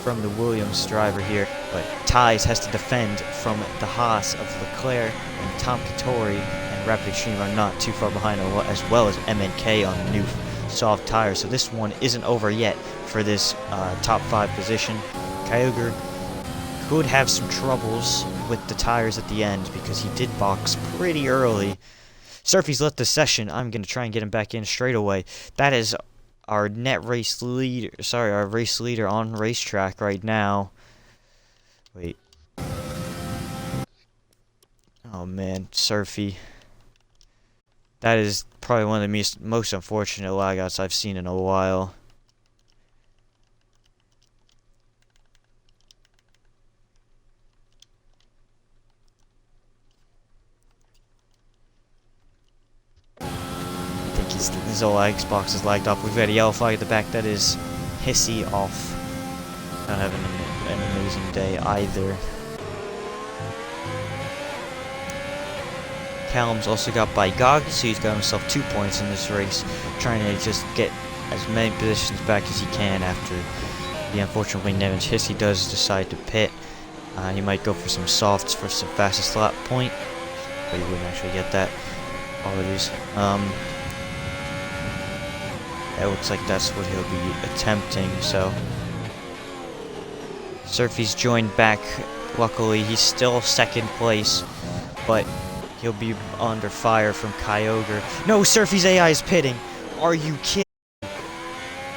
[SPEAKER 1] from the Williams driver here. But Ties has to defend from the Haas of Leclerc, and Tom Katori and Rapid Extreme are not too far behind, as well as MNK on the new soft tires. So this one isn't over yet for this top 5 position. Kyogre could have some troubles with the tires at the end because he did box pretty early. Surfy's left the session. I'm going to try and get him back in straight away. That is our race leader on racetrack right now. Wait. Oh man, Surfy. That is probably one of the most unfortunate lagouts I've seen in a while. His whole Xbox is lagged off. We've got a yellow flag at the back. That is Hissy off. Not having an amazing day either. Callum's also got by Gog, so he's got himself 2 points in this race, trying to just get as many positions back as he can after the unfortunate wing damage. Hissy does decide to pit. He might go for some softs for some fastest lap point, but he wouldn't actually get that. Apologies. It looks like that's what he'll be attempting, so Surfy's joined back. Luckily, he's still 2nd place, but he'll be under fire from Kyogre. No, Surfy's AI is pitting. Are you kidding?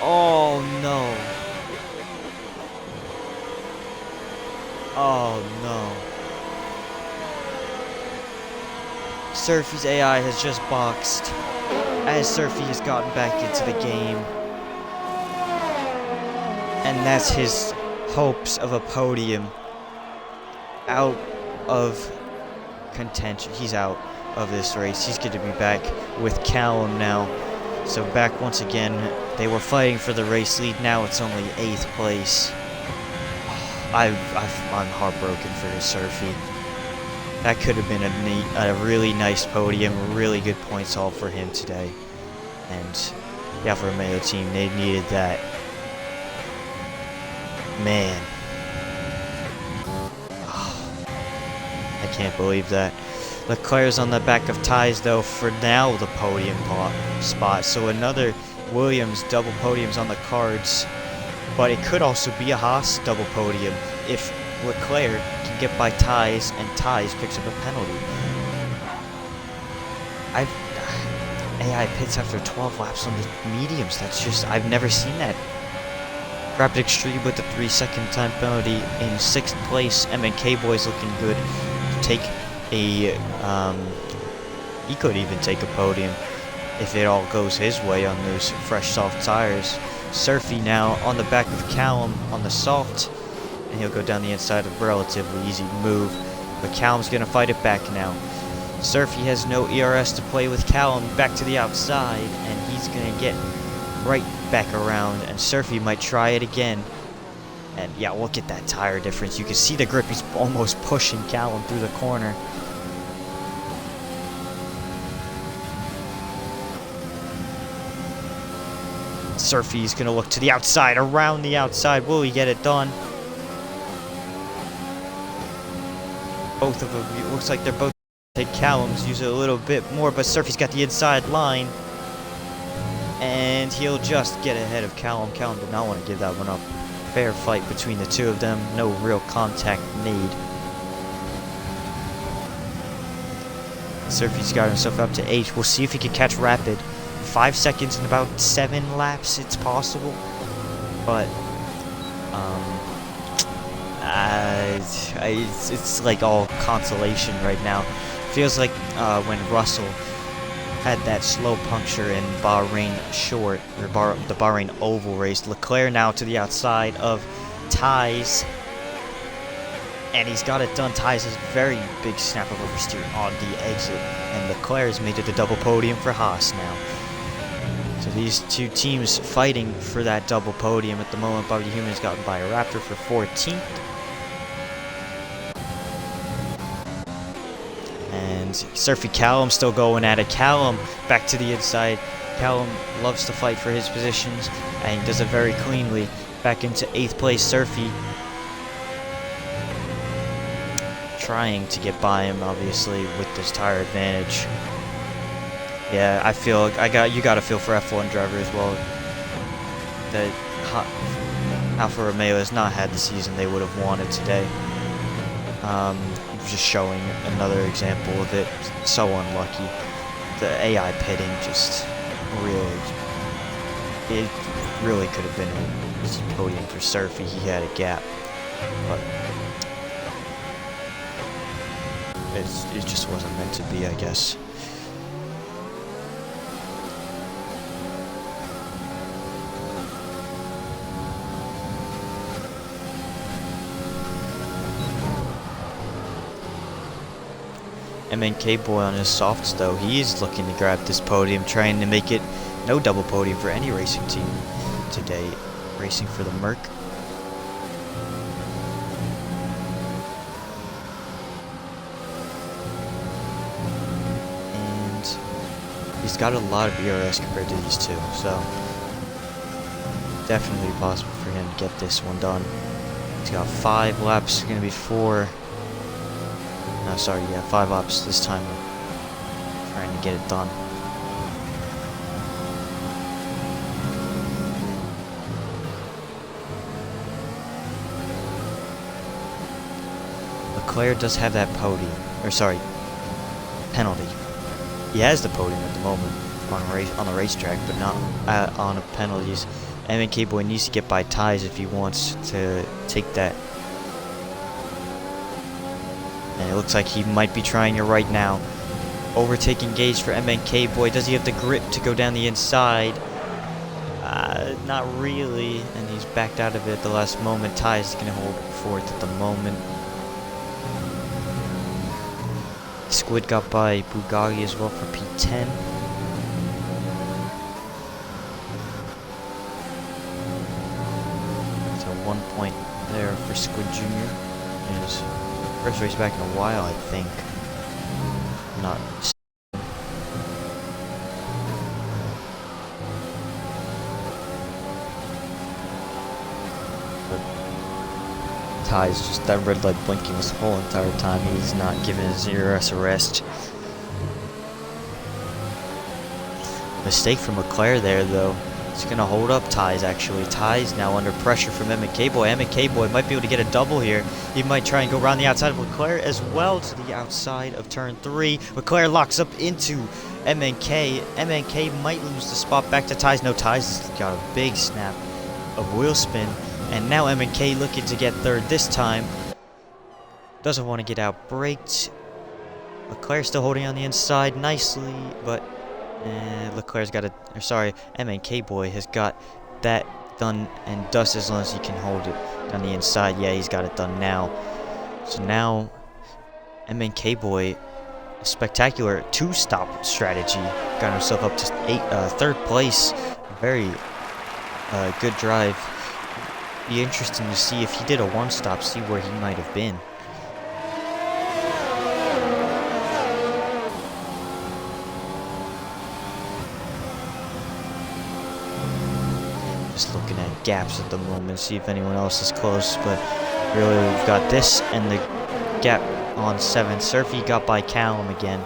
[SPEAKER 1] Oh, no. Oh, no. Surfy's AI has just boxed as Surfy has gotten back into the game. And that's his hopes of a podium out of contention. He's out of this race. He's going to be back with Callum now. So back once again. They were fighting for the race lead. Now it's only 8th place. I'm heartbroken for Surfy. That could have been a really nice podium, really good points haul for him today. And the Alfa Romeo team, they needed that. Man. Oh, I can't believe that. Leclerc's on the back of Ties, though, for now the podium spot. So another Williams double podiums on the cards. But it could also be a Haas double podium if Leclerc can get by Ties and Ties picks up a penalty. AI pits after 12 laps on the mediums. That's just, I've never seen that. Rapid Extreme with the 3-second time penalty in 6th place. MNK Boys looking good to take a, he could even take a podium if it all goes his way on those fresh soft tires. Surfy now on the back of Callum on the soft, and he'll go down the inside of a relatively easy move, but Callum's gonna fight it back now. Surfy has no ERS to play with Callum back to the outside, and he's gonna get right back around, and Surfy might try it again. And yeah, look at that tire difference. You can see the grip. He's almost pushing Callum through the corner. Surfy's gonna look to the outside, around the outside. Will he get it done? Both of them, it looks like they're both take Callum's, use it a little bit more, but Surfy's got the inside line. And he'll just get ahead of Callum. Callum did not want to give that one up. Fair fight between the two of them. No real contact made. Surfy's got himself up to 8. We'll see if he can catch Rapid. 5 seconds in about 7 laps, it's possible. But, it's like all consolation right now. Feels like when Russell had that slow puncture in Bahrain short, or the Bahrain oval race. Leclerc now to the outside of Ties. And he's got it done. Ties has very big snap of oversteer on the exit. And Leclerc has made it a double podium for Haas now. So these two teams fighting for that double podium at the moment. Bobby Human's gotten by a Raptor for 14th. And Surfy Callum still going at it. Callum back to the inside. Callum loves to fight for his positions, and he does it very cleanly. Back into 8th place. Surfy trying to get by him, obviously, with this tire advantage. Yeah, I feel you gotta feel for F1 driver as well. That Alfa Romeo has not had the season they would have wanted today. Just showing another example of it. So unlucky. The AI pitting just it really could have been a podium for Surfy. He had a gap, but it just wasn't meant to be, I guess. MNK boy on his softs though, he is looking to grab this podium, trying to make it no double podium for any racing team today. Racing for the Merc. And he's got a lot of ERS compared to these two, so definitely possible for him to get this one done. He's got 5 laps, it's going to be 4. No, sorry, yeah, 5 laps this time. Trying to get it done. Leclerc does have that podium, or sorry, penalty. He has the podium at the moment on the racetrack, but not on the penalties. MNK boy needs to get by Ties if he wants to take that. And it looks like he might be trying it right now. Overtaking gauge for MNK boy. Does he have the grip to go down the inside? Not really. And he's backed out of it at the last moment. Ties is going to hold 4th at the moment. Squid got by Bugatti as well for P10. So 1 point there for Squid Jr. His first race back in a while, I think. Not. But Ty's just that red light blinking this whole entire time. He's not giving his ERS a rest. Mistake from Leclerc there, though. It's going to hold up Ties, actually. Ties now under pressure from MNK boy. MNK boy might be able to get a double here. He might try and go around the outside of Leclerc as well to the outside of turn 3. Leclerc locks up into MNK. MNK might lose the spot back to Ties. No, Ties has got a big snap of wheel spin. And now MNK looking to get 3rd this time. Doesn't want to get out braked. Leclerc still holding on the inside nicely, but Leclerc's got a, or sorry, MNK boy has got that done and dust as long as he can hold it on the inside. Yeah, he's got it done now. So now MNK boy, a spectacular 2-stop strategy, got himself up to 3rd place. Very good drive. Be interesting to see if he did a one-stop, see where he might have been. Just looking at gaps at the moment, see if anyone else is close, but really we've got this and the gap on 7. Surfy got by Callum again,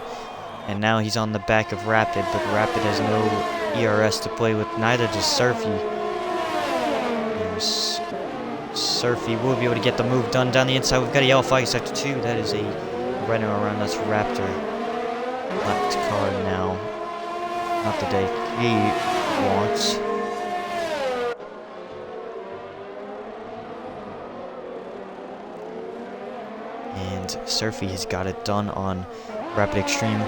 [SPEAKER 1] and now he's on the back of Rapid, but Rapid has no ERS to play with, neither does Surfy. Surfy will be able to get the move done down the inside. We've got a yellow flag in sector 2. That is a runner around. That's Raptor. Left car now. Not the day he wants. And Surfy has got it done on Rapid Extreme.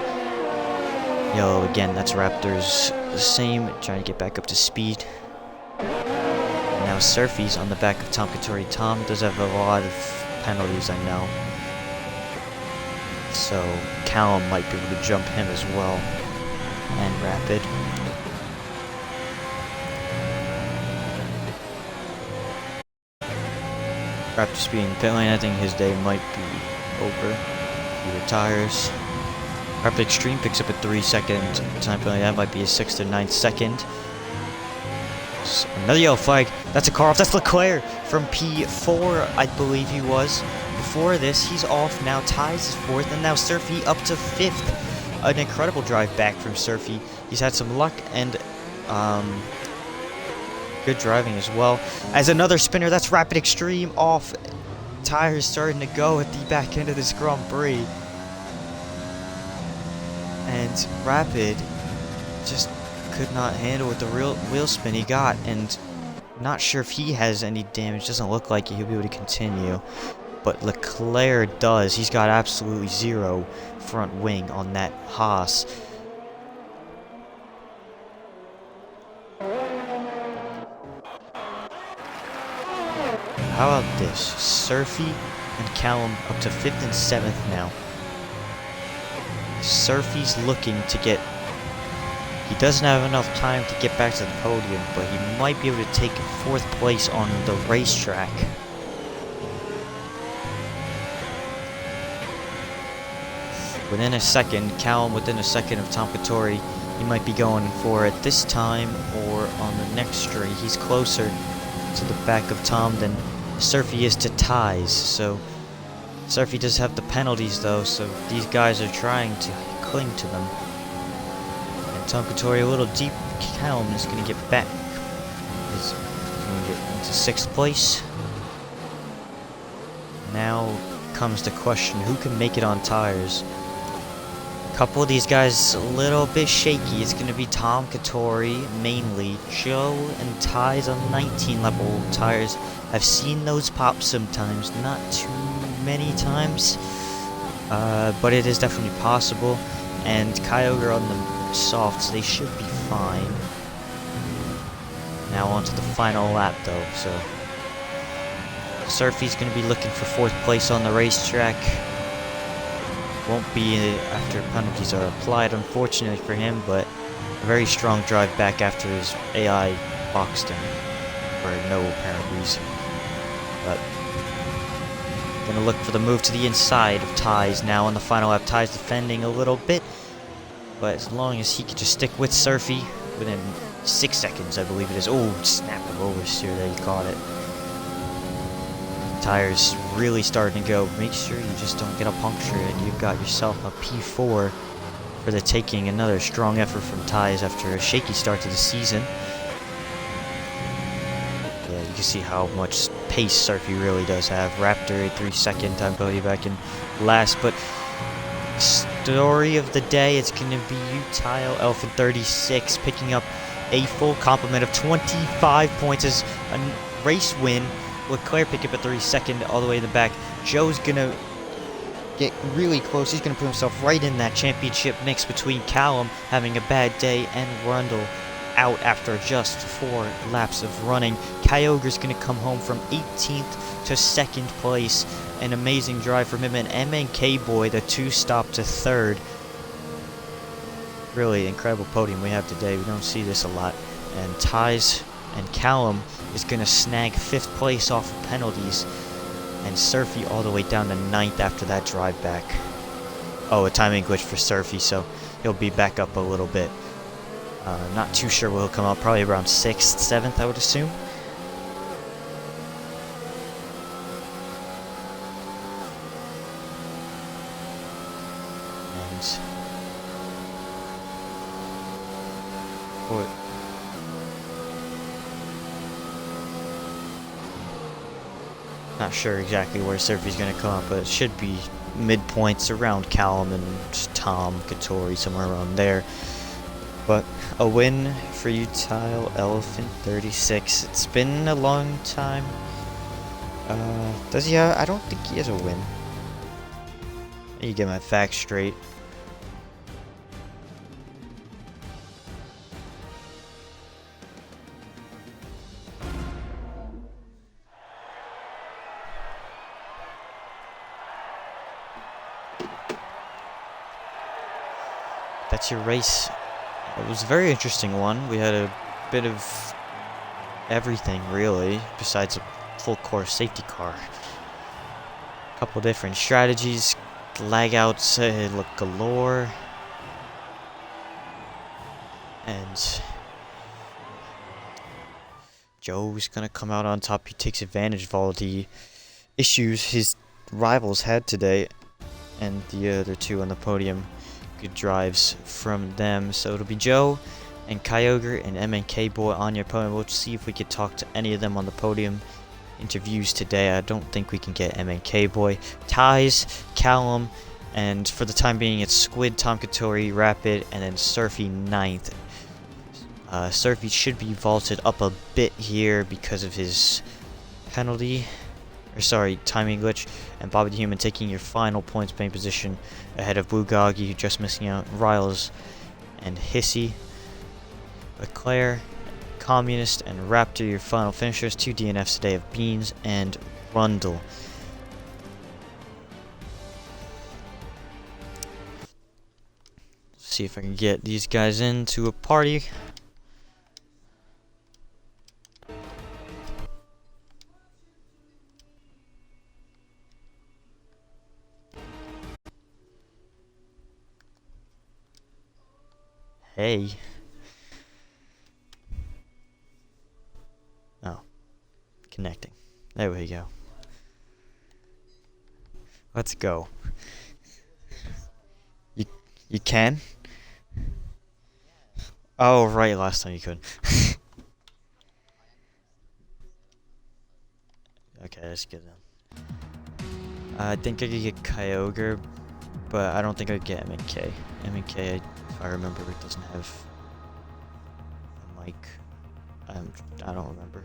[SPEAKER 1] Yellow again. That's Raptor's the same. Trying to get back up to speed. Now Surfy's on the back of Tom Couture. Tom does have a lot of penalties, I know. So Callum might be able to jump him as well. And Rapid. Raptor's being pit lane. I think his day might be over. He retires. Rapid Extreme picks up a 3-second time penalty. That might be a 6th or 9th second. Another yellow flag. That's a car off. That's Leclerc from P4, I believe he was. Before this, he's off now. Ties is 4th, and now Surfy up to 5th. An incredible drive back from Surfy. He's had some luck and good driving as well. As another spinner, that's Rapid Extreme off. Tires starting to go at the back end of this Grand Prix. And Rapid just could not handle with the real wheel spin he got, and not sure if he has any damage. Doesn't look like he'll be able to continue, but Leclerc does. He's got absolutely 0 front wing on that Haas. How about this? Surfy and Callum up to 5th and 7th now. Surfy's looking to get... He doesn't have enough time to get back to the podium, but he might be able to take 4th place on the racetrack. Within a second, Callum within a second of Tom Couture. He might be going for it this time or on the next straight. He's closer to the back of Tom than Surfy is to Ties. So Surfy does have the penalties though, so these guys are trying to cling to them. Tom Couture a little deep. Callum is going to get back. He's going to get into 6th place. Now comes the question, who can make it on tires? A couple of these guys a little bit shaky. It's going to be Tom Couture mainly. Joe and Ties on 19 level tires. I've seen those pop sometimes, not too many times. But it is definitely possible. And Kyogre on the softs, they should be fine. Now on to the final lap though, so Surfy's going to be looking for 4th place on the racetrack. Won't be after penalties are applied, unfortunately for him, but a very strong drive back after his AI boxed him for no apparent reason. But going to look for the move to the inside of Ties now on the final lap. Ties defending a little bit, but as long as he could just stick with Surfy within 6 seconds, I believe it is. Oh, snap of oversteer there, he caught it. Tires really starting to go. Make sure you just don't get a puncture and you've got yourself a P4 for the taking. Another strong effort from Ties after a shaky start to the season. Yeah, you can see how much pace Surfy really does have. Raptor, a 3-second time penalty back in last, but story of the day, it's going to be Utile Alpha 36 picking up a full complement of 25 points as a race win. Leclerc pick up a 3-second all the way in the back. Joe's going to get really close. He's going to put himself right in that championship mix between Callum having a bad day and Rundle out after just 4 laps of running. Kyogre's going to come home from 18th to 2nd place. An amazing drive from him, and MNK Boy, the 2-stop to 3rd. Really incredible podium we have today. We don't see this a lot. And Ties And Callum is going to snag 5th place off of penalties. And Surfy all the way down to 9th after that drive back. Oh, a timing glitch for Surfy, so he'll be back up a little bit. Not too sure where he'll come out. Probably around 6th, 7th, I would assume. And... what? Not sure exactly where Surfy's going to come up, but it should be midpoints around Callum and Tom, Katori, somewhere around there. But a win for Utile Elephant 36. It's been a long time. Does he have, I don't think he has a win. I need to get my facts straight. That's your race. It was a very interesting one. We had a bit of everything, really, besides a full course safety car. A couple different strategies, lag outs, look galore. And Joe's gonna come out on top. He takes advantage of all the issues his rivals had today, and the other two on the podium. Good drives from them. So it'll be Joe and Kyogre and MNK Boy on your podium. We'll see if we could talk to any of them on the podium interviews today. I don't think we can get MNK Boy. Ties, Callum, and for the time being it's Squid, Tom Katori, Rapid, and then Surfy 9th. Surfy should be vaulted up a bit here because of his penalty. Or sorry, timing glitch, and Bobby the Human taking your final points paying position ahead of Bugagi, just missing out Riles and Hissy. Leclerc, Communist, and Raptor your final finishers. 2 DNFs today of Beans and Rundle. See if I can get these guys into a party. Hey. Oh. Connecting. There we go. Let's go. You can? Oh, right, last time you could. Okay, that's good then. I think I could get Kyogre, but I don't think I could get MNK. MNK, if I remember, it doesn't have a mic. I don't remember.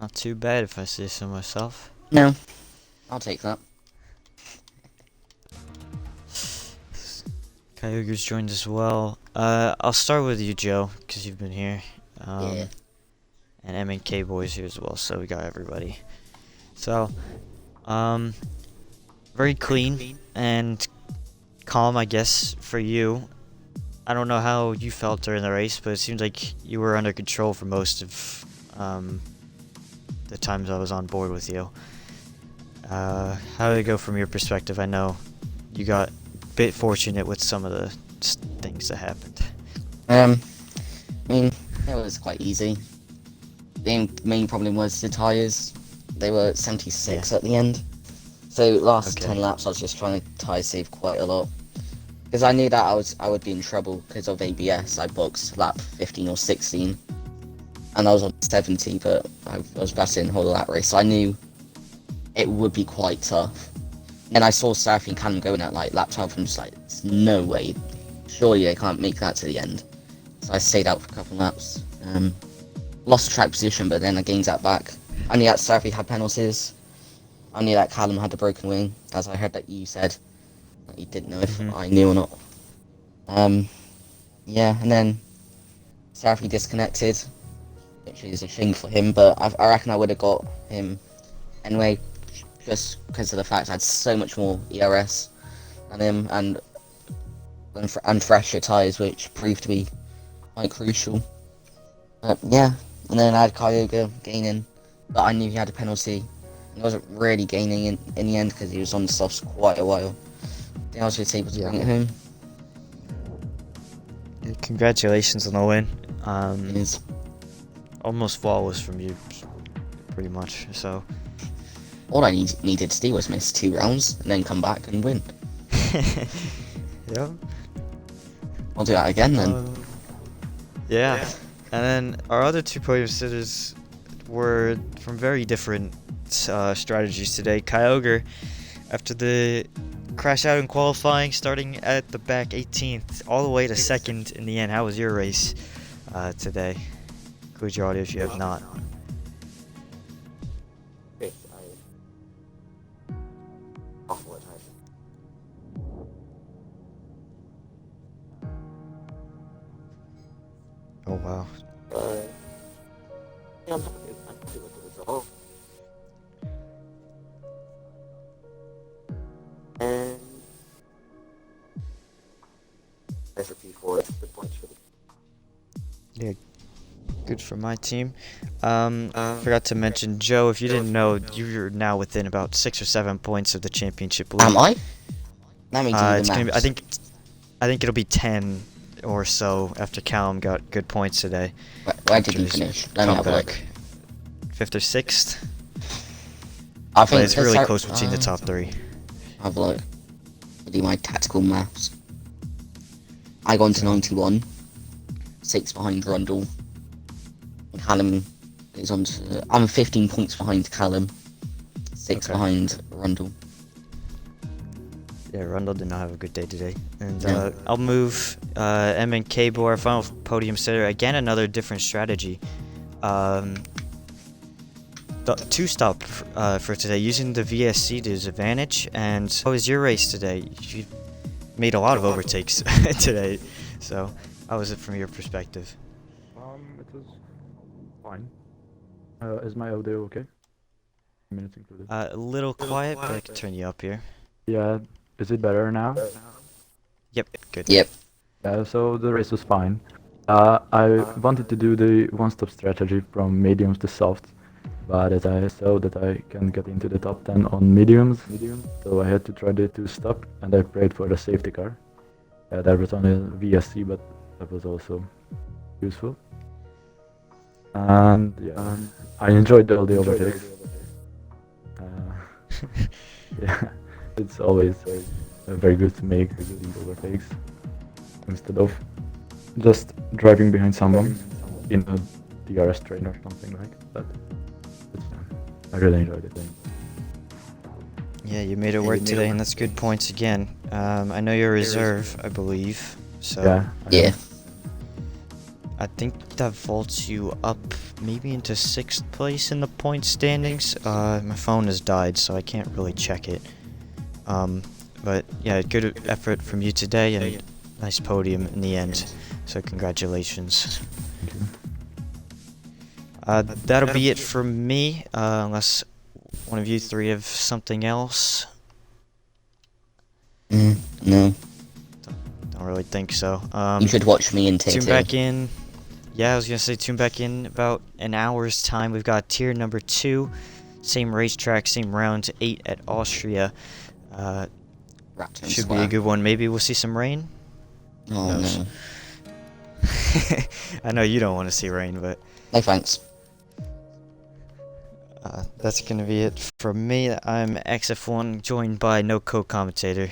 [SPEAKER 1] Not too bad if I say so myself.
[SPEAKER 2] No, I'll take that.
[SPEAKER 1] Kyogre's joined as well. I'll start with you, Joe, because you've been here.
[SPEAKER 2] Yeah.
[SPEAKER 1] And MNK Boy's here as well, so we got everybody. So, very clean and calm, I guess, for you. I don't know how you felt during the race, but it seems like you were under control for most of the times I was on board with you. How did it go from your perspective? I know you got a bit fortunate with some of the things that happened.
[SPEAKER 2] I mean, it was quite easy. The main problem was the tyres. They were 76 at the end. So last 10 laps I was just trying to tyre save quite a lot. Because I knew that I would be in trouble because of ABS. I boxed lap 15 or 16. And I was on 70, but I was battling the whole lap race, so I knew it would be quite tough. And I saw Surfy and Callum going at like lap 12, and I'm just like, there's no way. Surely they can't make that to the end. So I stayed out for a couple of laps. Lost track position, but then I gained that back. I knew that Surfy had penalties. I knew that Callum had the broken wing, as I heard that you said. You didn't know if I knew or not. Yeah, and then sadly disconnected, which is a shame for him, but I reckon I would have got him anyway, just because of the fact I had so much more ERS than him, and fresher tyres, which proved to be quite crucial. But yeah, and then I had Kyogre gaining, but I knew he had a penalty. He wasn't really gaining in the end because he was on the softs quite a while. I think I was just able to bring it home.
[SPEAKER 1] Congratulations on the win.
[SPEAKER 2] It is.
[SPEAKER 1] Almost flawless from you, pretty much. So.
[SPEAKER 2] All I needed to do was miss 2 rounds and then come back and win.
[SPEAKER 1] Yeah.
[SPEAKER 2] I'll do that again then.
[SPEAKER 1] Yeah. And then our other 2 podium sitters were from very different strategies today. Kyogre, after the crash out in qualifying, starting at the back 18th, all the way to 2nd in the end. How was your race today? Include your audio if you have not. Oh wow.
[SPEAKER 2] Yeah, I'm happy with the result. And as for P4, it's good points for the
[SPEAKER 1] Yeah, good for my team. Forgot to mention, Joe, if you didn't know, you're now within about 6 or 7 points of the championship lead.
[SPEAKER 2] Am I? Let me do the
[SPEAKER 1] It's gonna be,
[SPEAKER 2] maths.
[SPEAKER 1] I think it'll be 10 or so after Callum got good points today.
[SPEAKER 2] Where did you finish? Let me have a look.
[SPEAKER 1] 5th or 6th.
[SPEAKER 2] I
[SPEAKER 1] But
[SPEAKER 2] think
[SPEAKER 1] it's really close between the top 3.
[SPEAKER 2] Have a look. I'll do my tactical maths. I got into 91. 6 behind Rundle. Callum is on to... I'm 15 points behind Callum. 6 behind Rundle.
[SPEAKER 1] Yeah, Rundle did not have a good day today. And I'll move M and Cable, our final podium sitter. Again, another different strategy. The 2-stop for today, using the VSC to his advantage. And how was your race today? You made a lot of overtakes today. So, how was it from your perspective?
[SPEAKER 3] It was fine. Is my audio okay? Minutes included.
[SPEAKER 1] A little quiet, but I can turn you up here.
[SPEAKER 3] Yeah, is it better now?
[SPEAKER 1] Yep, good.
[SPEAKER 2] Yep.
[SPEAKER 3] Yeah, so the race was fine. I wanted to do the one-stop strategy from mediums to softs, but as I saw that I can get into the top 10 on mediums, so I had to try the 2-stop, and I prayed for the safety car. That was only VSC, but that was also useful. And yeah, I enjoyed all the overtakes. Yeah, it's always very good to make these overtakes instead of just driving behind someone in a DRS train or something like that. It's fun. I really enjoyed it.
[SPEAKER 1] Yeah, you made it work today, and that's good points again. I know you're a reserve, I believe. So
[SPEAKER 2] Yeah.
[SPEAKER 1] I think that vaults you up maybe into 6th place in the point standings. My phone has died, so I can't really check it. But yeah, good effort from you today, and nice podium in the end. So congratulations. That'll be it for me, unless one of you 3 have something else.
[SPEAKER 2] No.
[SPEAKER 1] Don't really think so.
[SPEAKER 2] You should watch me in tier
[SPEAKER 1] Tune
[SPEAKER 2] 2.
[SPEAKER 1] back in. Yeah, I was gonna say tune back in about an hour's time. We've got tier number 2, same racetrack, same round 8 at Austria. Should be a good one. Maybe we'll see some rain.
[SPEAKER 2] Oh no.
[SPEAKER 1] I know you don't want to see rain, but
[SPEAKER 2] No thanks.
[SPEAKER 1] that's gonna be it from me. I'm XF1, joined by no co-commentator.